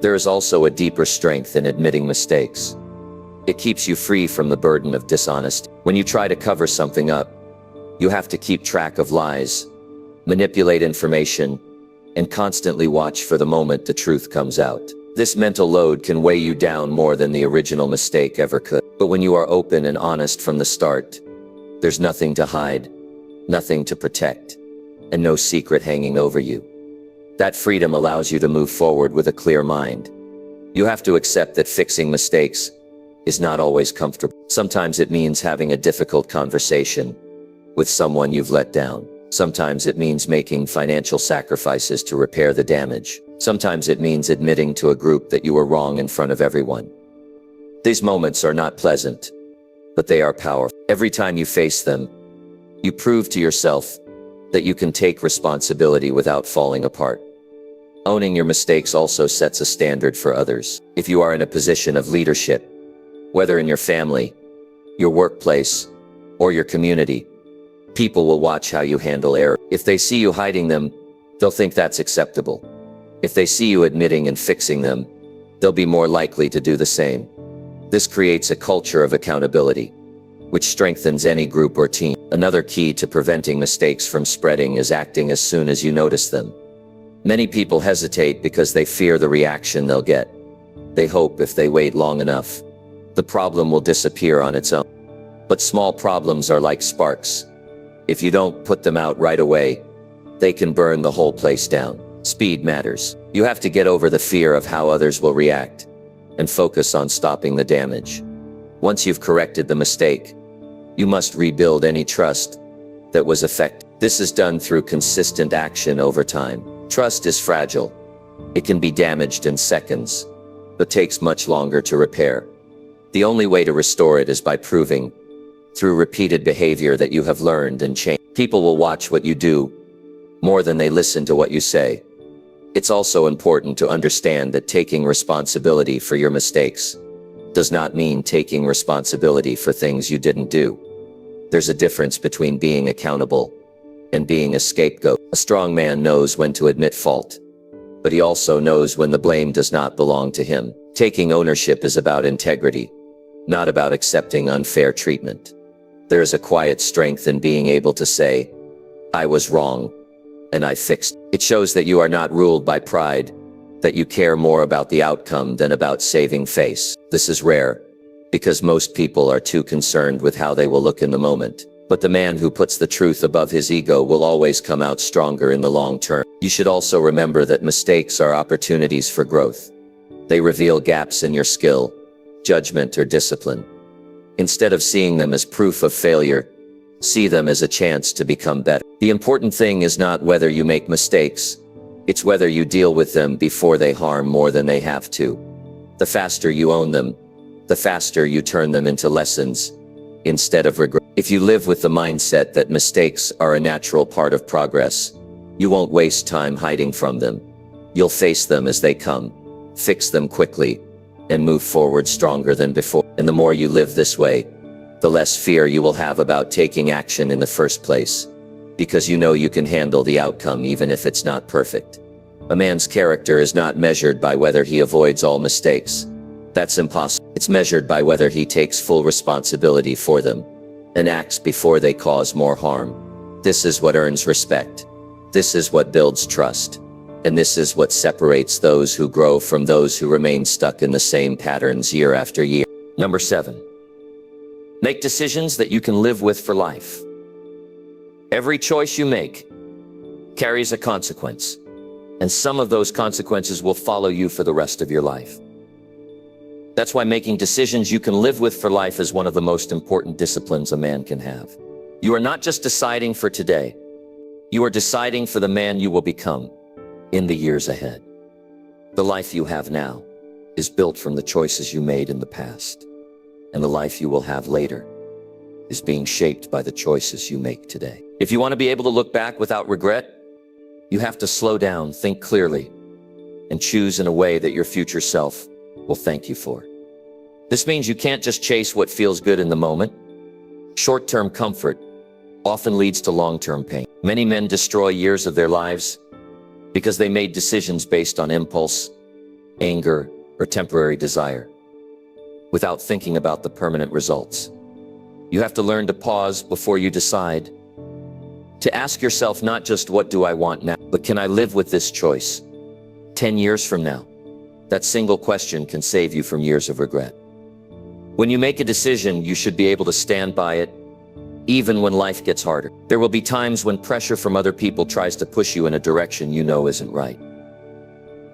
There is also a deeper strength in admitting mistakes. It keeps you free from the burden of dishonesty. When you try to cover something up, you have to keep track of lies, manipulate information, and constantly watch for the moment the truth comes out. This mental load can weigh you down more than the original mistake ever could. But when you are open and honest from the start, there's nothing to hide, nothing to protect, and no secret hanging over you. That freedom allows you to move forward with a clear mind. You have to accept that fixing mistakes is not always comfortable. Sometimes it means having a difficult conversation with someone you've let down. Sometimes it means making financial sacrifices to repair the damage. Sometimes it means admitting to a group that you were wrong in front of everyone. These moments are not pleasant, but they are powerful. Every time you face them, you prove to yourself that you can take responsibility without falling apart. Owning your mistakes also sets a standard for others. If you are in a position of leadership, whether in your family, your workplace, or your community, people will watch how you handle error. If they see you hiding them, they'll think that's acceptable. If they see you admitting and fixing them, they'll be more likely to do the same. This creates a culture of accountability, which strengthens any group or team. Another key to preventing mistakes from spreading is acting as soon as you notice them. Many people hesitate because they fear the reaction they'll get. They hope if they wait long enough, the problem will disappear on its own. But small problems are like sparks. If you don't put them out right away, they can burn the whole place down. Speed matters. You have to get over the fear of how others will react and focus on stopping the damage. Once you've corrected the mistake, you must rebuild any trust that was affected. This is done through consistent action over time. Trust is fragile. It can be damaged in seconds, but takes much longer to repair. The only way to restore it is by proving, through repeated behavior, that you have learned and changed. People will watch what you do more than they listen to what you say. It's also important to understand that taking responsibility for your mistakes does not mean taking responsibility for things you didn't do. There's a difference between being accountable and being a scapegoat. A strong man knows when to admit fault, but he also knows when the blame does not belong to him. Taking ownership is about integrity, not about accepting unfair treatment. There is a quiet strength in being able to say, "I was wrong, and I fixed." It shows that you are not ruled by pride, that you care more about the outcome than about saving face. This is rare, because most people are too concerned with how they will look in the moment. But the man who puts the truth above his ego will always come out stronger in the long term. You should also remember that mistakes are opportunities for growth. They reveal gaps in your skill, judgment, or discipline. Instead of seeing them as proof of failure, see them as a chance to become better. The important thing is not whether you make mistakes, it's whether you deal with them before they harm more than they have to. The faster you own them, the faster you turn them into lessons instead of regret. If you live with the mindset that mistakes are a natural part of progress, you won't waste time hiding from them. You'll face them as they come, fix them quickly, and move forward stronger than before. And the more you live this way, the less fear you will have about taking action in the first place, because you know you can handle the outcome even if it's not perfect. A man's character is not measured by whether he avoids all mistakes. That's impossible. It's measured by whether he takes full responsibility for them and acts before they cause more harm. This is what earns respect. This is what builds trust. And this is what separates those who grow from those who remain stuck in the same patterns year after year. Number 7. Make decisions that you can live with for life. Every choice you make carries a consequence, and some of those consequences will follow you for the rest of your life. That's why making decisions you can live with for life is one of the most important disciplines a man can have. You are not just deciding for today, you are deciding for the man you will become in the years ahead. The life you have now is built from the choices you made in the past, and the life you will have later is being shaped by the choices you make today. If you want to be able to look back without regret, you have to slow down, think clearly, and choose in a way that your future self will thank you for. This means you can't just chase what feels good in the moment. Short-term comfort often leads to long-term pain. Many men destroy years of their lives because they made decisions based on impulse, anger, or temporary desire, without thinking about the permanent results. You have to learn to pause before you decide, to ask yourself not just what do I want now, but can I live with this choice 10 years from now? That single question can save you from years of regret. When you make a decision, you should be able to stand by it, even when life gets harder. There will be times when pressure from other people tries to push you in a direction you know isn't right.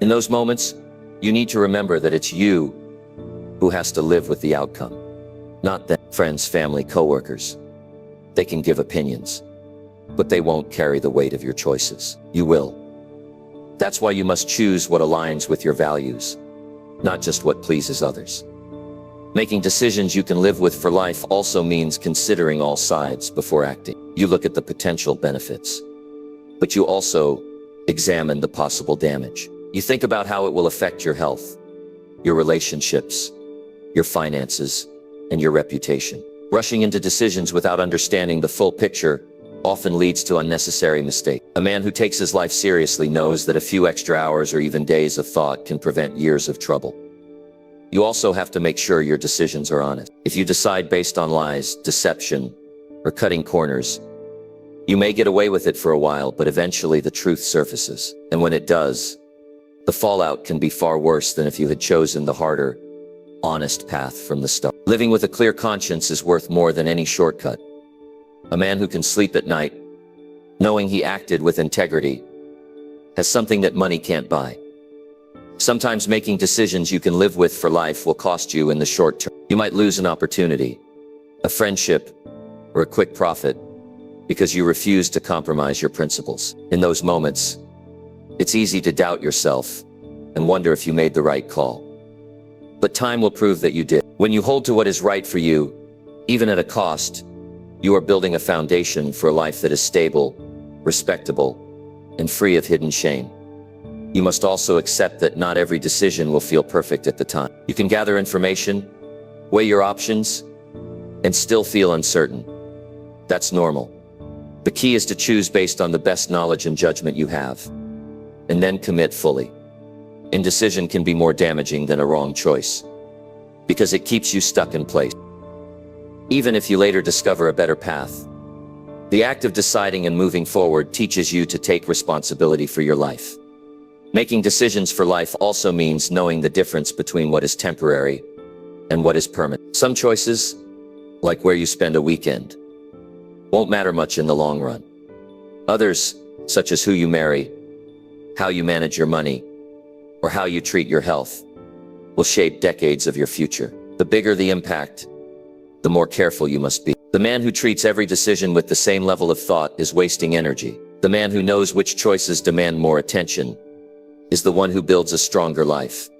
In those moments, you need to remember that it's you who has to live with the outcome, not them. Friends, family, coworkers. They can give opinions, but they won't carry the weight of your choices. You will. That's why you must choose what aligns with your values, not just what pleases others. Making decisions you can live with for life also means considering all sides before acting. You look at the potential benefits, but you also examine the possible damage. You think about how it will affect your health, your relationships, your finances, and your reputation. Rushing into decisions without understanding the full picture often leads to unnecessary mistakes. A man who takes his life seriously knows that a few extra hours or even days of thought can prevent years of trouble. You also have to make sure your decisions are honest. If you decide based on lies, deception, or cutting corners, you may get away with it for a while, but eventually the truth surfaces. And when it does, the fallout can be far worse than if you had chosen the harder, honest path from the start. Living with a clear conscience is worth more than any shortcut. A man who can sleep at night, knowing he acted with integrity, has something that money can't buy. Sometimes making decisions you can live with for life will cost you in the short term. You might lose an opportunity, a friendship, or a quick profit because you refuse to compromise your principles. In those moments, it's easy to doubt yourself and wonder if you made the right call. But time will prove that you did. When you hold to what is right for you, even at a cost, you are building a foundation for a life that is stable, respectable, and free of hidden shame. You must also accept that not every decision will feel perfect at the time. You can gather information, weigh your options, and still feel uncertain. That's normal. The key is to choose based on the best knowledge and judgment you have, and then commit fully. Indecision can be more damaging than a wrong choice, because it keeps you stuck in place. Even if you later discover a better path, the act of deciding and moving forward teaches you to take responsibility for your life. Making decisions for life also means knowing the difference between what is temporary and what is permanent. Some choices, like where you spend a weekend, won't matter much in the long run. Others, such as who you marry, how you manage your money, or how you treat your health, will shape decades of your future. The bigger the impact, the more careful you must be. The man who treats every decision with the same level of thought is wasting energy. The man who knows which choices demand more attention is the one who builds a stronger life.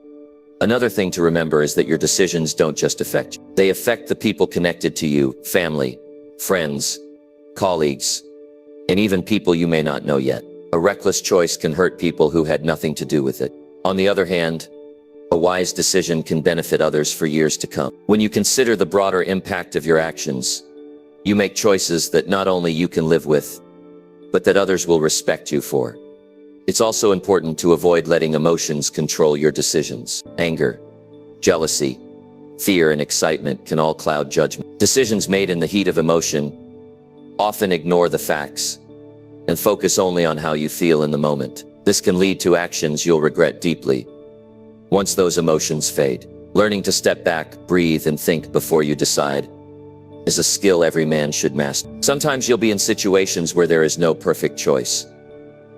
Another thing to remember is that your decisions don't just affect you. They affect the people connected to you, family, friends, colleagues, and even people you may not know yet. A reckless choice can hurt people who had nothing to do with it. On the other hand, a wise decision can benefit others for years to come. When you consider the broader impact of your actions, you make choices that not only you can live with, but that others will respect you for. It's also important to avoid letting emotions control your decisions. Anger, jealousy, fear, and excitement can all cloud judgment. Decisions made in the heat of emotion often ignore the facts and focus only on how you feel in the moment. This can lead to actions you'll regret deeply once those emotions fade. Learning to step back, breathe, and think before you decide is a skill every man should master. Sometimes you'll be in situations where there is no perfect choice,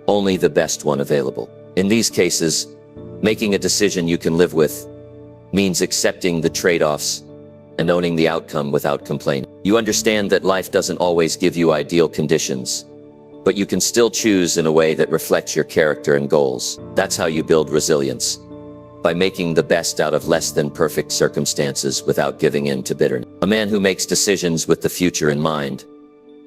only the best one available. In these cases, making a decision you can live with means accepting the trade-offs and owning the outcome without complaining. You understand that life doesn't always give you ideal conditions, but you can still choose in a way that reflects your character and goals. That's how you build resilience, by making the best out of less than perfect circumstances without giving in to bitterness. A man who makes decisions with the future in mind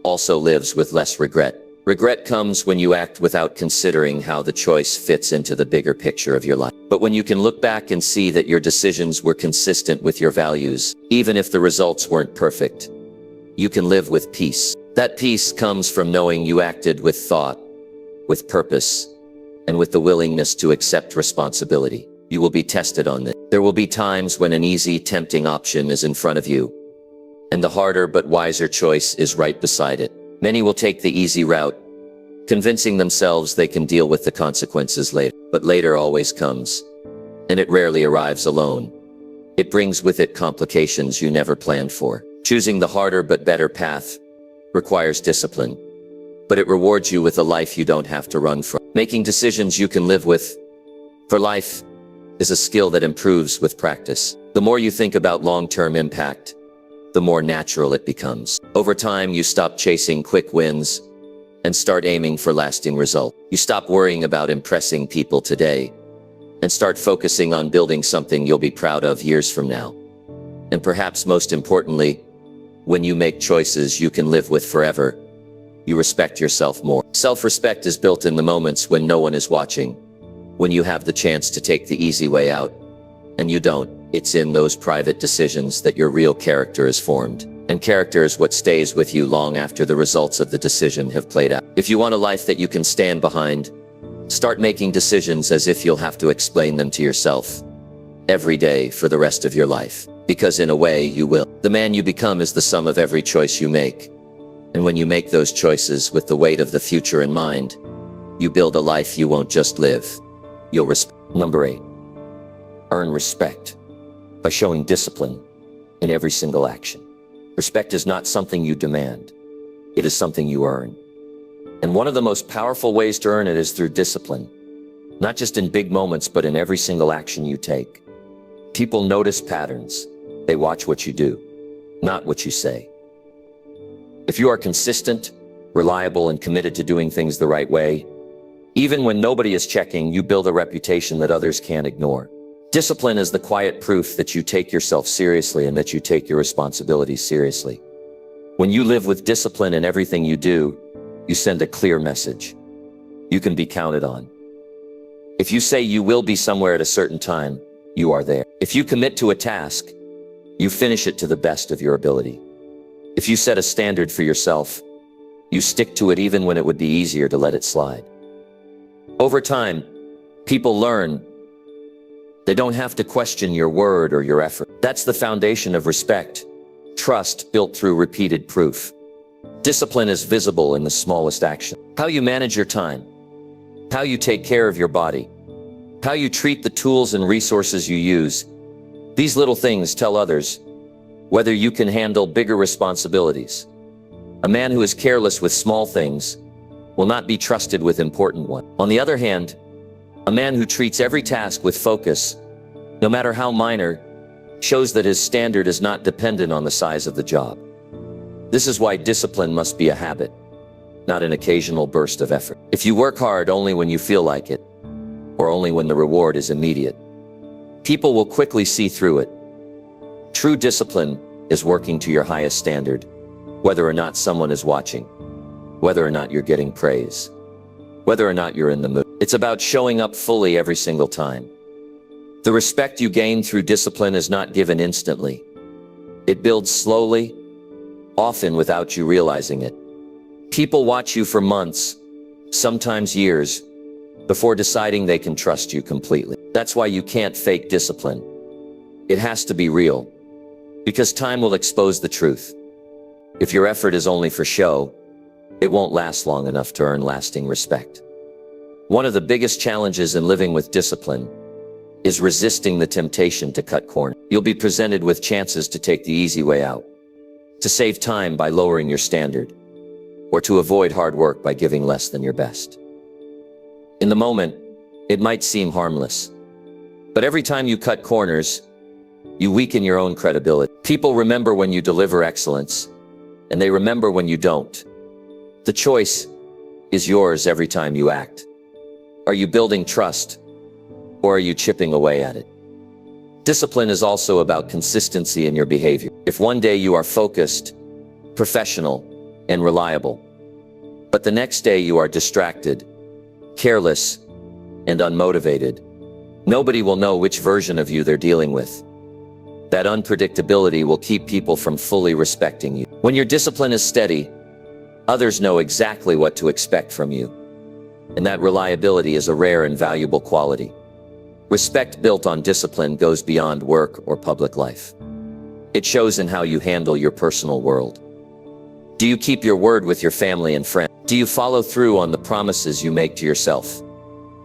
also lives with less regret. Regret comes when you act without considering how the choice fits into the bigger picture of your life. But when you can look back and see that your decisions were consistent with your values, even if the results weren't perfect, you can live with peace. That peace comes from knowing you acted with thought, with purpose, and with the willingness to accept responsibility. You will be tested on this. There will be times when an easy, tempting option is in front of you, and the harder but wiser choice is right beside it. Many will take the easy route, convincing themselves they can deal with the consequences later. But later always comes, and it rarely arrives alone. It brings with it complications you never planned for. Choosing the harder but better path requires discipline, but it rewards you with a life you don't have to run from. Making decisions you can live with for life is a skill that improves with practice. The more you think about long-term impact, the more natural it becomes. Over time, you stop chasing quick wins and start aiming for lasting results. You stop worrying about impressing people today and start focusing on building something you'll be proud of years from now. And perhaps most importantly, when you make choices you can live with forever, you respect yourself more. Self-respect is built in the moments when no one is watching, when you have the chance to take the easy way out, and you don't. It's in those private decisions that your real character is formed. And character is what stays with you long after the results of the decision have played out. If you want a life that you can stand behind, start making decisions as if you'll have to explain them to yourself every day for the rest of your life. Because in a way, you will. The man you become is the sum of every choice you make. And when you make those choices with the weight of the future in mind, you build a life you won't just live, you'll respect. Number 8. Earn respect by showing discipline in every single action. Respect is not something you demand. It is something you earn. And one of the most powerful ways to earn it is through discipline. Not just in big moments, but in every single action you take. People notice patterns. They watch what you do, not what you say. If you are consistent, reliable, and committed to doing things the right way, even when nobody is checking, you build a reputation that others can't ignore. Discipline is the quiet proof that you take yourself seriously and that you take your responsibilities seriously. When you live with discipline in everything you do, you send a clear message. You can be counted on. If you say you will be somewhere at a certain time, you are there. If you commit to a task, you finish it to the best of your ability. If you set a standard for yourself, you stick to it even when it would be easier to let it slide. Over time, people learn they don't have to question your word or your effort. That's the foundation of respect, trust built through repeated proof. Discipline is visible in the smallest action. How you manage your time, how you take care of your body, how you treat the tools and resources you use. These little things tell others whether you can handle bigger responsibilities. A man who is careless with small things will not be trusted with important ones. On the other hand, a man who treats every task with focus, no matter how minor, shows that his standard is not dependent on the size of the job. This is why discipline must be a habit, not an occasional burst of effort. If you work hard only when you feel like it, or only when the reward is immediate, people will quickly see through it. True discipline is working to your highest standard, whether or not someone is watching, whether or not you're getting praise, whether or not you're in the mood. It's about showing up fully every single time. The respect you gain through discipline is not given instantly. It builds slowly, often without you realizing it. People watch you for months, sometimes years, before deciding they can trust you completely. That's why you can't fake discipline. It has to be real, because time will expose the truth. If your effort is only for show, it won't last long enough to earn lasting respect. One of the biggest challenges in living with discipline is resisting the temptation to cut corners. You'll be presented with chances to take the easy way out, to save time by lowering your standard, or to avoid hard work by giving less than your best. In the moment, it might seem harmless, but every time you cut corners, you weaken your own credibility. People remember when you deliver excellence, and they remember when you don't. The choice is yours every time you act. Are you building trust, or are you chipping away at it? Discipline is also about consistency in your behavior. If one day you are focused, professional, and reliable, but the next day you are distracted, careless, and unmotivated, nobody will know which version of you they're dealing with. That unpredictability will keep people from fully respecting you. When your discipline is steady, others know exactly what to expect from you. And that reliability is a rare and valuable quality. Respect built on discipline goes beyond work or public life. It shows in how you handle your personal world. Do you keep your word with your family and friends? Do you follow through on the promises you make to yourself?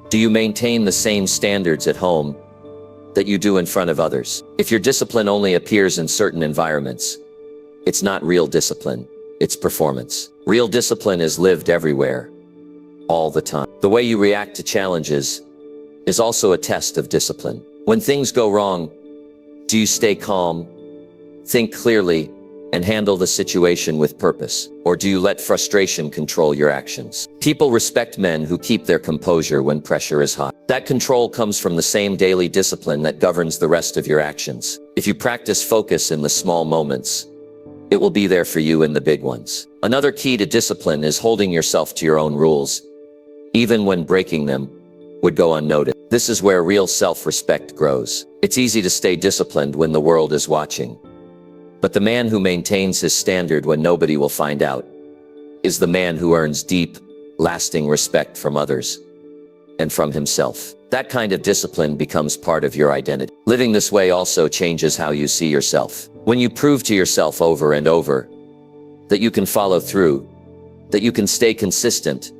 Do you maintain the same standards at home that you do in front of others? If your discipline only appears in certain environments, it's not real discipline, it's performance. Real discipline is lived everywhere, all the time. The way you react to challenges is also a test of discipline. When things go wrong, do you stay calm, think clearly, and handle the situation with purpose? Or do you let frustration control your actions? People respect men who keep their composure when pressure is high. That control comes from the same daily discipline that governs the rest of your actions. If you practice focus in the small moments, it will be there for you in the big ones. Another key to discipline is holding yourself to your own rules, even when breaking them would go unnoticed. This is where real self-respect grows. It's easy to stay disciplined when the world is watching. But the man who maintains his standard when nobody will find out is the man who earns deep, lasting respect from others and from himself. That kind of discipline becomes part of your identity. Living this way also changes how you see yourself. When you prove to yourself over and over that you can follow through, that you can stay consistent,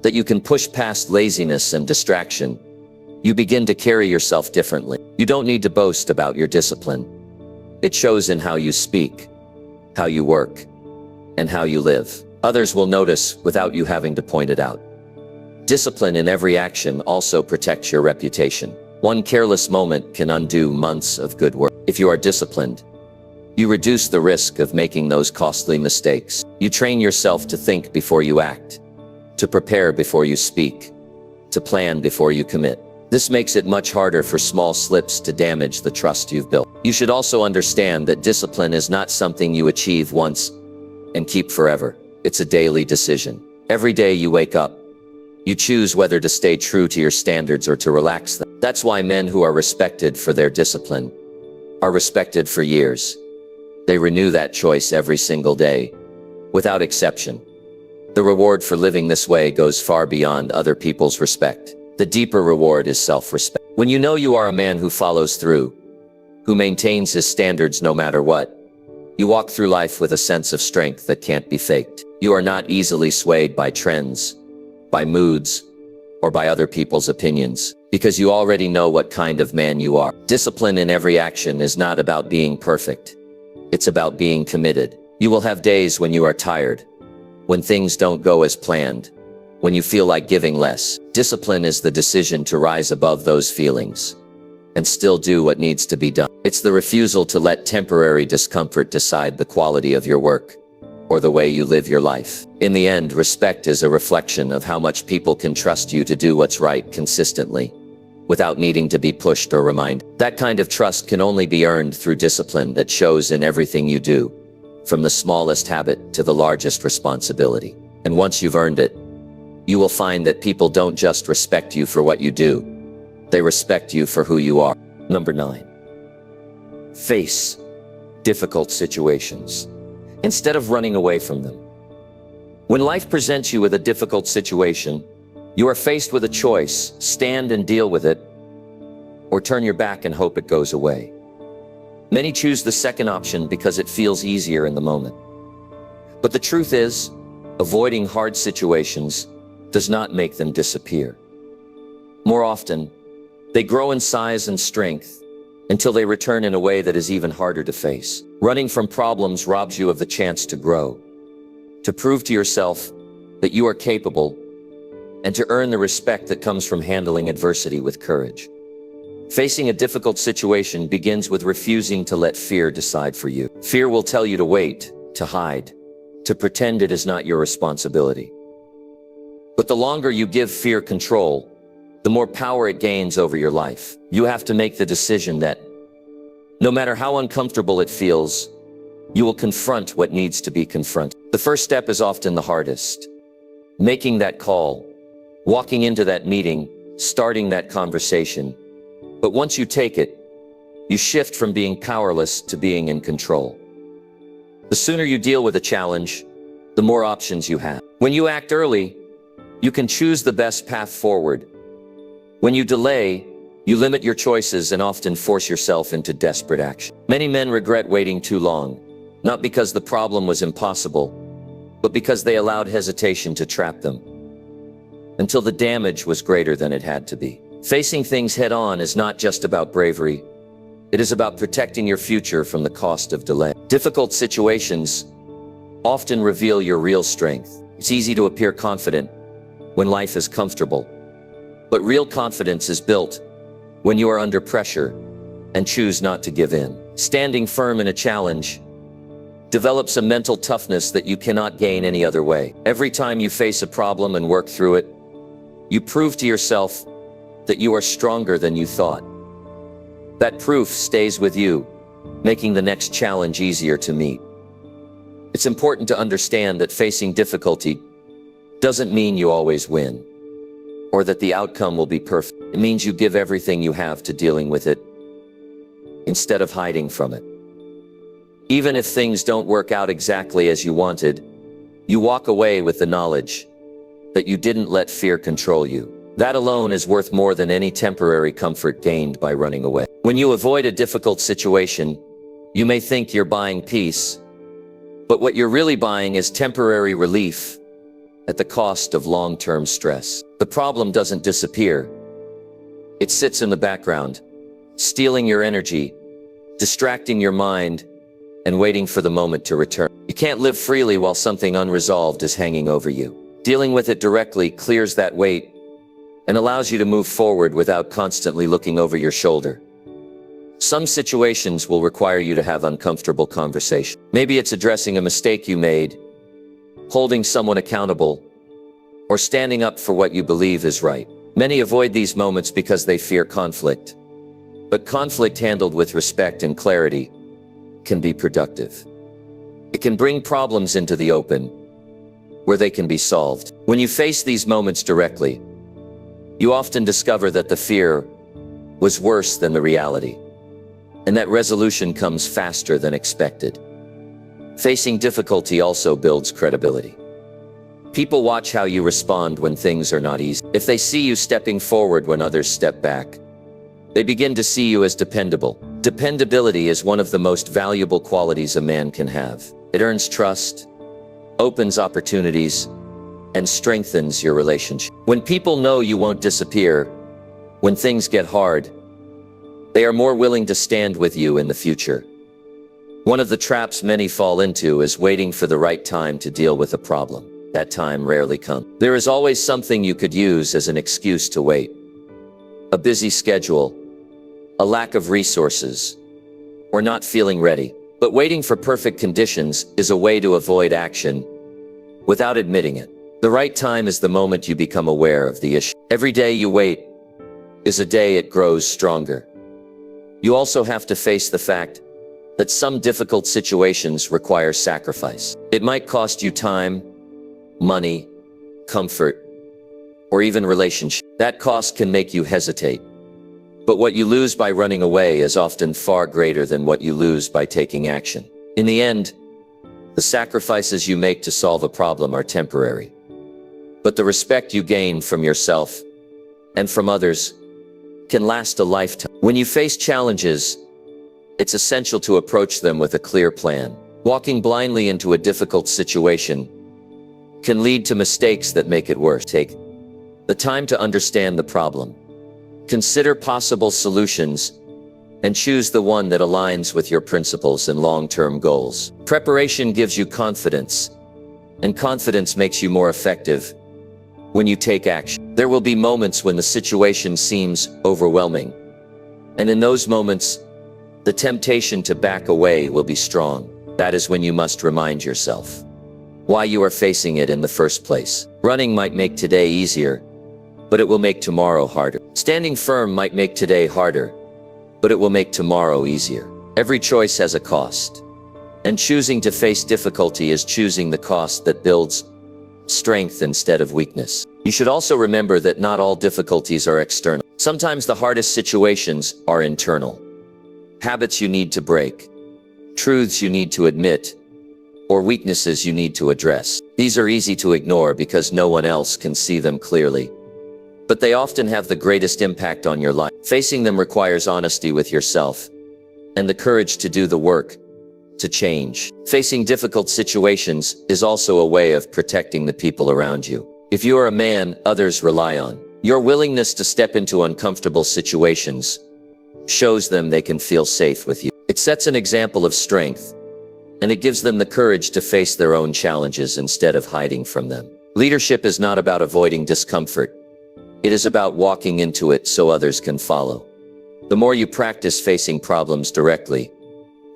that you can push past laziness and distraction, you begin to carry yourself differently. You don't need to boast about your discipline. It shows in how you speak, how you work, and how you live. Others will notice without you having to point it out. Discipline in every action also protects your reputation. One careless moment can undo months of good work. If you are disciplined, you reduce the risk of making those costly mistakes. You train yourself to think before you act, to prepare before you speak, to plan before you commit. This makes it much harder for small slips to damage the trust you've built. You should also understand that discipline is not something you achieve once and keep forever. It's a daily decision. Every day you wake up, you choose whether to stay true to your standards or to relax them. That's why men who are respected for their discipline are respected for years. They renew that choice every single day, without exception. The reward for living this way goes far beyond other people's respect. The deeper reward is self-respect. When you know you are a man who follows through, who maintains his standards no matter what, you walk through life with a sense of strength that can't be faked. You are not easily swayed by trends, by moods, or by other people's opinions, because you already know what kind of man you are. Discipline in every action is not about being perfect. It's about being committed. You will have days when you are tired, when things don't go as planned, when you feel like giving less. Discipline is the decision to rise above those feelings and still do what needs to be done. It's the refusal to let temporary discomfort decide the quality of your work or the way you live your life. In the end, respect is a reflection of how much people can trust you to do what's right consistently, without needing to be pushed or reminded. That kind of trust can only be earned through discipline that shows in everything you do, from the smallest habit to the largest responsibility. And once you've earned it, you will find that people don't just respect you for what you do, they respect you for who you are. Number 9. Face difficult situations instead of running away from them. When life presents you with a difficult situation, you are faced with a choice: stand and deal with it, or turn your back and hope it goes away. Many choose the second option because it feels easier in the moment. But the truth is, avoiding hard situations does not make them disappear. More often, they grow in size and strength until they return in a way that is even harder to face. Running from problems robs you of the chance to grow, to prove to yourself that you are capable, and to earn the respect that comes from handling adversity with courage. Facing a difficult situation begins with refusing to let fear decide for you. Fear will tell you to wait, to hide, to pretend it is not your responsibility. But the longer you give fear control, the more power it gains over your life. You have to make the decision that, no matter how uncomfortable it feels, You will confront what needs to be confronted. The first step is often the hardest. Making that call, walking into that meeting, starting that conversation. But once you take it, you shift from being powerless to being in control. The sooner you deal with a challenge, the more options you have. When you act early, you can choose the best path forward. When you delay, you limit your choices and often force yourself into desperate action. Many men regret waiting too long, not because the problem was impossible, but because they allowed hesitation to trap them, until the damage was greater than it had to be. Facing things head-on is not just about bravery. It is about protecting your future from the cost of delay. Difficult situations often reveal your real strength. It's easy to appear confident when life is comfortable, but real confidence is built when you are under pressure and choose not to give in. Standing firm in a challenge develops a mental toughness that you cannot gain any other way. Every time you face a problem and work through it, you prove to yourself that you are stronger than you thought. That proof stays with you, making the next challenge easier to meet. It's important to understand that facing difficulty doesn't mean you always win, or that the outcome will be perfect. It means you give everything you have to dealing with it, instead of hiding from it. Even if things don't work out exactly as you wanted, you walk away with the knowledge that you didn't let fear control you. That alone is worth more than any temporary comfort gained by running away. When you avoid a difficult situation, you may think you're buying peace, but what you're really buying is temporary relief at the cost of long-term stress. The problem doesn't disappear. It sits in the background, stealing your energy, distracting your mind, and waiting for the moment to return. You can't live freely while something unresolved is hanging over you. Dealing with it directly clears that weight and allows you to move forward without constantly looking over your shoulder. Some situations will require you to have uncomfortable conversation. Maybe it's addressing a mistake you made, holding someone accountable, or standing up for what you believe is right. Many avoid these moments because they fear conflict. But conflict handled with respect and clarity can be productive. It can bring problems into the open, where they can be solved. When you face these moments directly, you often discover that the fear was worse than the reality, and that resolution comes faster than expected. Facing difficulty also builds credibility. People watch how you respond when things are not easy. If they see you stepping forward when others step back, they begin to see you as dependable. Dependability is one of the most valuable qualities a man can have. It earns trust, opens opportunities, and strengthens your relationship. When people know you won't disappear, when things get hard, they are more willing to stand with you in the future. One of the traps many fall into is waiting for the right time to deal with a problem. That time rarely comes. There is always something you could use as an excuse to wait. A busy schedule, a lack of resources, or not feeling ready. But waiting for perfect conditions is a way to avoid action without admitting it. The right time is the moment you become aware of the issue. Every day you wait is a day it grows stronger. You also have to face the fact that some difficult situations require sacrifice. It might cost you time, money, comfort, or even relationship. That cost can make you hesitate. But what you lose by running away is often far greater than what you lose by taking action. In the end, the sacrifices you make to solve a problem are temporary. But the respect you gain from yourself and from others can last a lifetime. When you face challenges, it's essential to approach them with a clear plan. Walking blindly into a difficult situation can lead to mistakes that make it worse. Take the time to understand the problem. Consider possible solutions and choose the one that aligns with your principles and long-term goals. Preparation gives you confidence, and confidence makes you more effective when you take action. There will be moments when the situation seems overwhelming, and in those moments, the temptation to back away will be strong. That is when you must remind yourself why you are facing it in the first place. Running might make today easier, but it will make tomorrow harder. Standing firm might make today harder, but it will make tomorrow easier. Every choice has a cost, And choosing to face difficulty is choosing the cost that builds strength instead of weakness. You should also remember that not all difficulties are external. Sometimes the hardest situations are internal. Habits you need to break, truths you need to admit, or weaknesses you need to address. These are easy to ignore because no one else can see them clearly. But they often have the greatest impact on your life. Facing them requires honesty with yourself and the courage to do the work to change. Facing difficult situations is also a way of protecting the people around you. If you are a man others rely on, your willingness to step into uncomfortable situations shows them they can feel safe with you. It sets an example of strength, and it gives them the courage to face their own challenges instead of hiding from them. Leadership is not about avoiding discomfort. It is about walking into it so others can follow. The more you practice facing problems directly,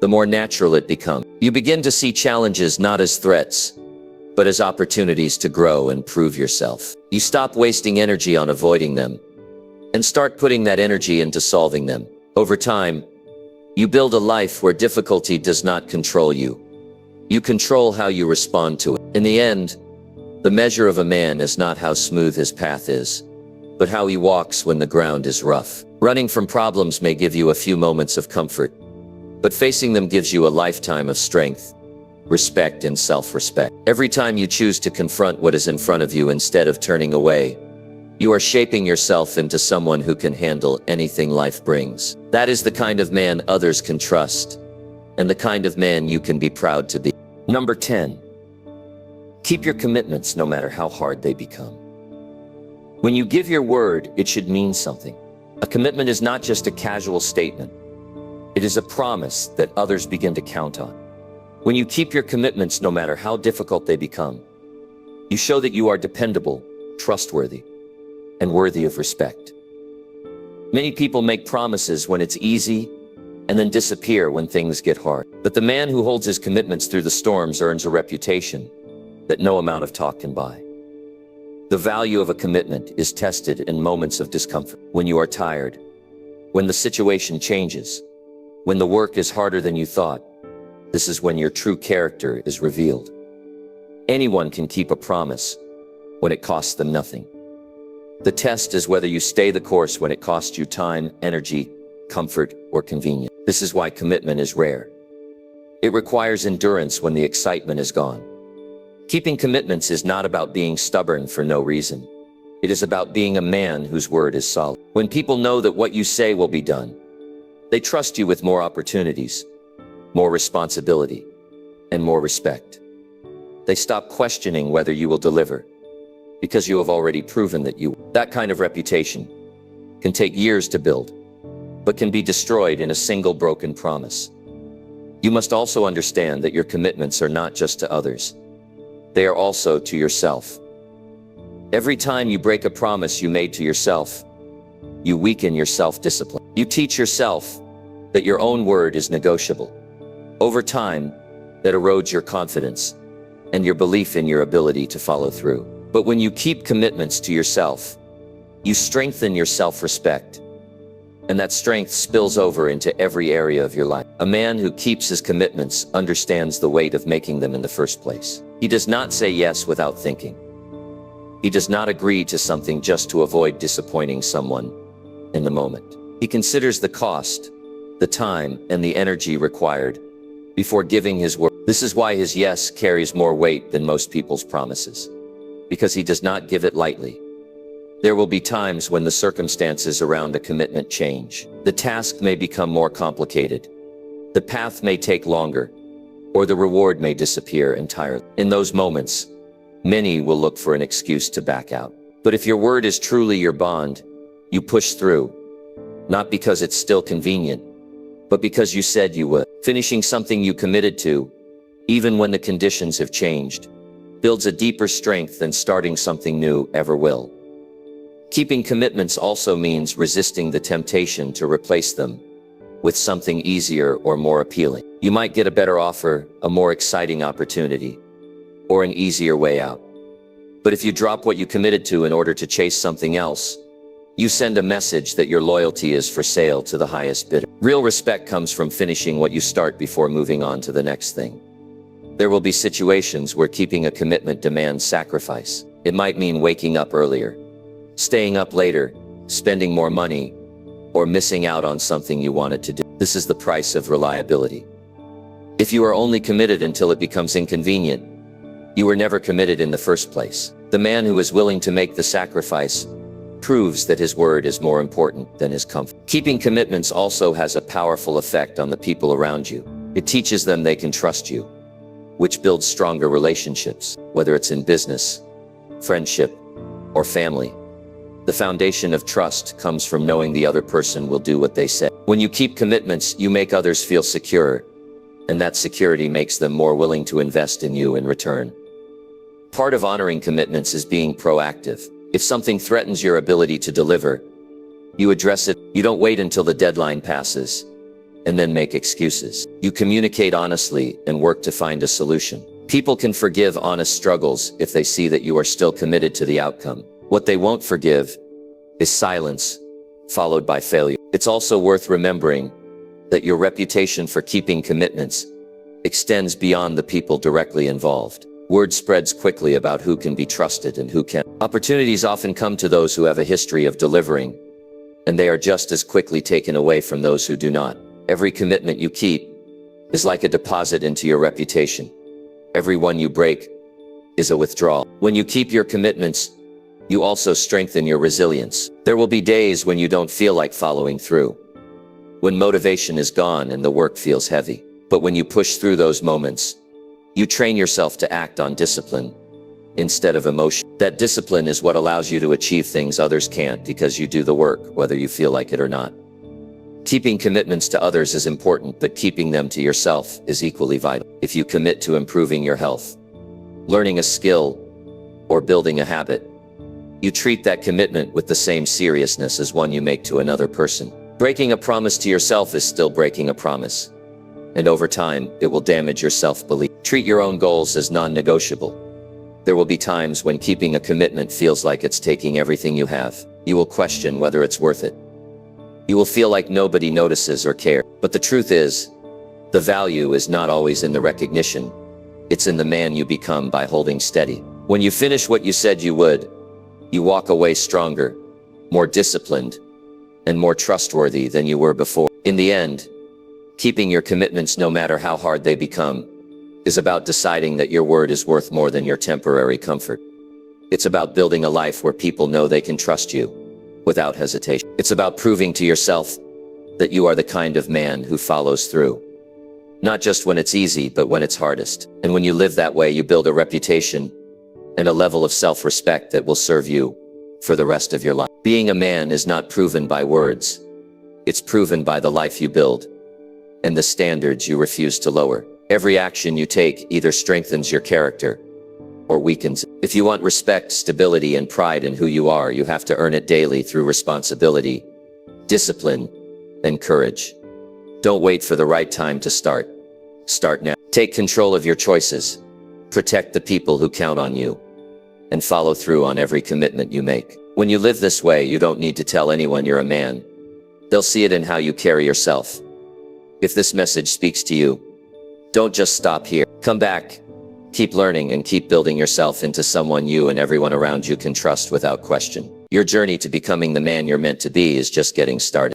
the more natural it becomes. You begin to see challenges not as threats, but as opportunities to grow and prove yourself. You stop wasting energy on avoiding them and start putting that energy into solving them. Over time, you build a life where difficulty does not control you. You control how you respond to it. In the end, the measure of a man is not how smooth his path is, but how he walks when the ground is rough. Running from problems may give you a few moments of comfort, but facing them gives you a lifetime of strength, respect, and self-respect. Every time you choose to confront what is in front of you instead of turning away, you are shaping yourself into someone who can handle anything life brings. That is the kind of man others can trust, and the kind of man you can be proud to be. Number 10. Keep your commitments no matter how hard they become. When you give your word, it should mean something. A commitment is not just a casual statement. It is a promise that others begin to count on. When you keep your commitments no matter how difficult they become, you show that you are dependable, trustworthy, and worthy of respect. Many people make promises when it's easy and then disappear when things get hard. But the man who holds his commitments through the storms earns a reputation that no amount of talk can buy. The value of a commitment is tested in moments of discomfort. When you are tired, when the situation changes, when the work is harder than you thought, this is when your true character is revealed. Anyone can keep a promise when it costs them nothing. The test is whether you stay the course when it costs you time, energy, comfort, or convenience. This is why commitment is rare. It requires endurance when the excitement is gone. Keeping commitments is not about being stubborn for no reason. It is about being a man whose word is solid. When people know that what you say will be done, they trust you with more opportunities, more responsibility, and more respect. They stop questioning whether you will deliver, because you have already proven that you will. That kind of reputation can take years to build, but can be destroyed in a single broken promise. You must also understand that your commitments are not just to others. They are also to yourself. Every time you break a promise you made to yourself, you weaken your self-discipline. You teach yourself that your own word is negotiable. Over time, that erodes your confidence and your belief in your ability to follow through. But when you keep commitments to yourself, you strengthen your self-respect, and that strength spills over into every area of your life. A man who keeps his commitments understands the weight of making them in the first place. He does not say yes without thinking. He does not agree to something just to avoid disappointing someone in the moment. He considers the cost, the time, and the energy required before giving his word. This is why his yes carries more weight than most people's promises, because he does not give it lightly. There will be times when the circumstances around a commitment change. The task may become more complicated. The path may take longer, or the reward may disappear entirely. In those moments, many will look for an excuse to back out. But if your word is truly your bond, you push through, not because it's still convenient, but because you said you would. Finishing something you committed to, even when the conditions have changed, builds a deeper strength than starting something new ever will. Keeping commitments also means resisting the temptation to replace them with something easier or more appealing. You might get a better offer, a more exciting opportunity, or an easier way out. But if you drop what you committed to in order to chase something else, You send a message that your loyalty is for sale to the highest bidder. Real respect comes from finishing what you start before moving on to the next thing. There will be situations where keeping a commitment demands sacrifice. It might mean waking up earlier, staying up later, spending more money, or missing out on something you wanted to do. This is the price of reliability. If you are only committed until it becomes inconvenient, you were never committed in the first place. The man who is willing to make the sacrifice proves that his word is more important than his comfort. Keeping commitments also has a powerful effect on the people around you. It teaches them they can trust you, which builds stronger relationships, whether it's in business, friendship, or family. The foundation of trust comes from knowing the other person will do what they say. When you keep commitments, you make others feel secure, and that security makes them more willing to invest in you in return. Part of honoring commitments is being proactive. If something threatens your ability to deliver, you address it. You don't wait until the deadline passes and then make excuses. You communicate honestly and work to find a solution. People can forgive honest struggles if they see that you are still committed to the outcome. What they won't forgive is silence, followed by failure. It's also worth remembering that your reputation for keeping commitments extends beyond the people directly involved. Word spreads quickly about who can be trusted and who can't. Opportunities often come to those who have a history of delivering, and they are just as quickly taken away from those who do not. Every commitment you keep is like a deposit into your reputation. Every one you break is a withdrawal. When you keep your commitments, you also strengthen your resilience. There will be days when you don't feel like following through, when motivation is gone and the work feels heavy. But when you push through those moments, you train yourself to act on discipline instead of emotion. That discipline is what allows you to achieve things others can't, because you do the work, whether you feel like it or not. Keeping commitments to others is important, but keeping them to yourself is equally vital. If you commit to improving your health, learning a skill, or building a habit, you treat that commitment with the same seriousness as one you make to another person. Breaking a promise to yourself is still breaking a promise, and over time, it will damage your self-belief. Treat your own goals as non-negotiable. There will be times when keeping a commitment feels like it's taking everything you have. You will question whether it's worth it. You will feel like nobody notices or cares. But the truth is, the value is not always in the recognition. It's in the man you become by holding steady. When you finish what you said you would, you walk away stronger, more disciplined, and more trustworthy than you were before. In the end, keeping your commitments, no matter how hard they become, is about deciding that your word is worth more than your temporary comfort. It's about building a life where people know they can trust you without hesitation. It's about proving to yourself that you are the kind of man who follows through, not just when it's easy, but when it's hardest. And when you live that way, you build a reputation and a level of self-respect that will serve you for the rest of your life. Being a man is not proven by words. It's proven by the life you build and the standards you refuse to lower. Every action you take either strengthens your character or weakens it. If you want respect, stability, and pride in who you are, you have to earn it daily through responsibility, discipline, and courage. Don't wait for the right time to start. Start now. Take control of your choices, protect the people who count on you, and follow through on every commitment you make. When you live this way, you don't need to tell anyone you're a man. They'll see it in how you carry yourself. If this message speaks to you, don't just stop here. Come back, keep learning, and keep building yourself into someone you and everyone around you can trust without question. Your journey to becoming the man you're meant to be is just getting started.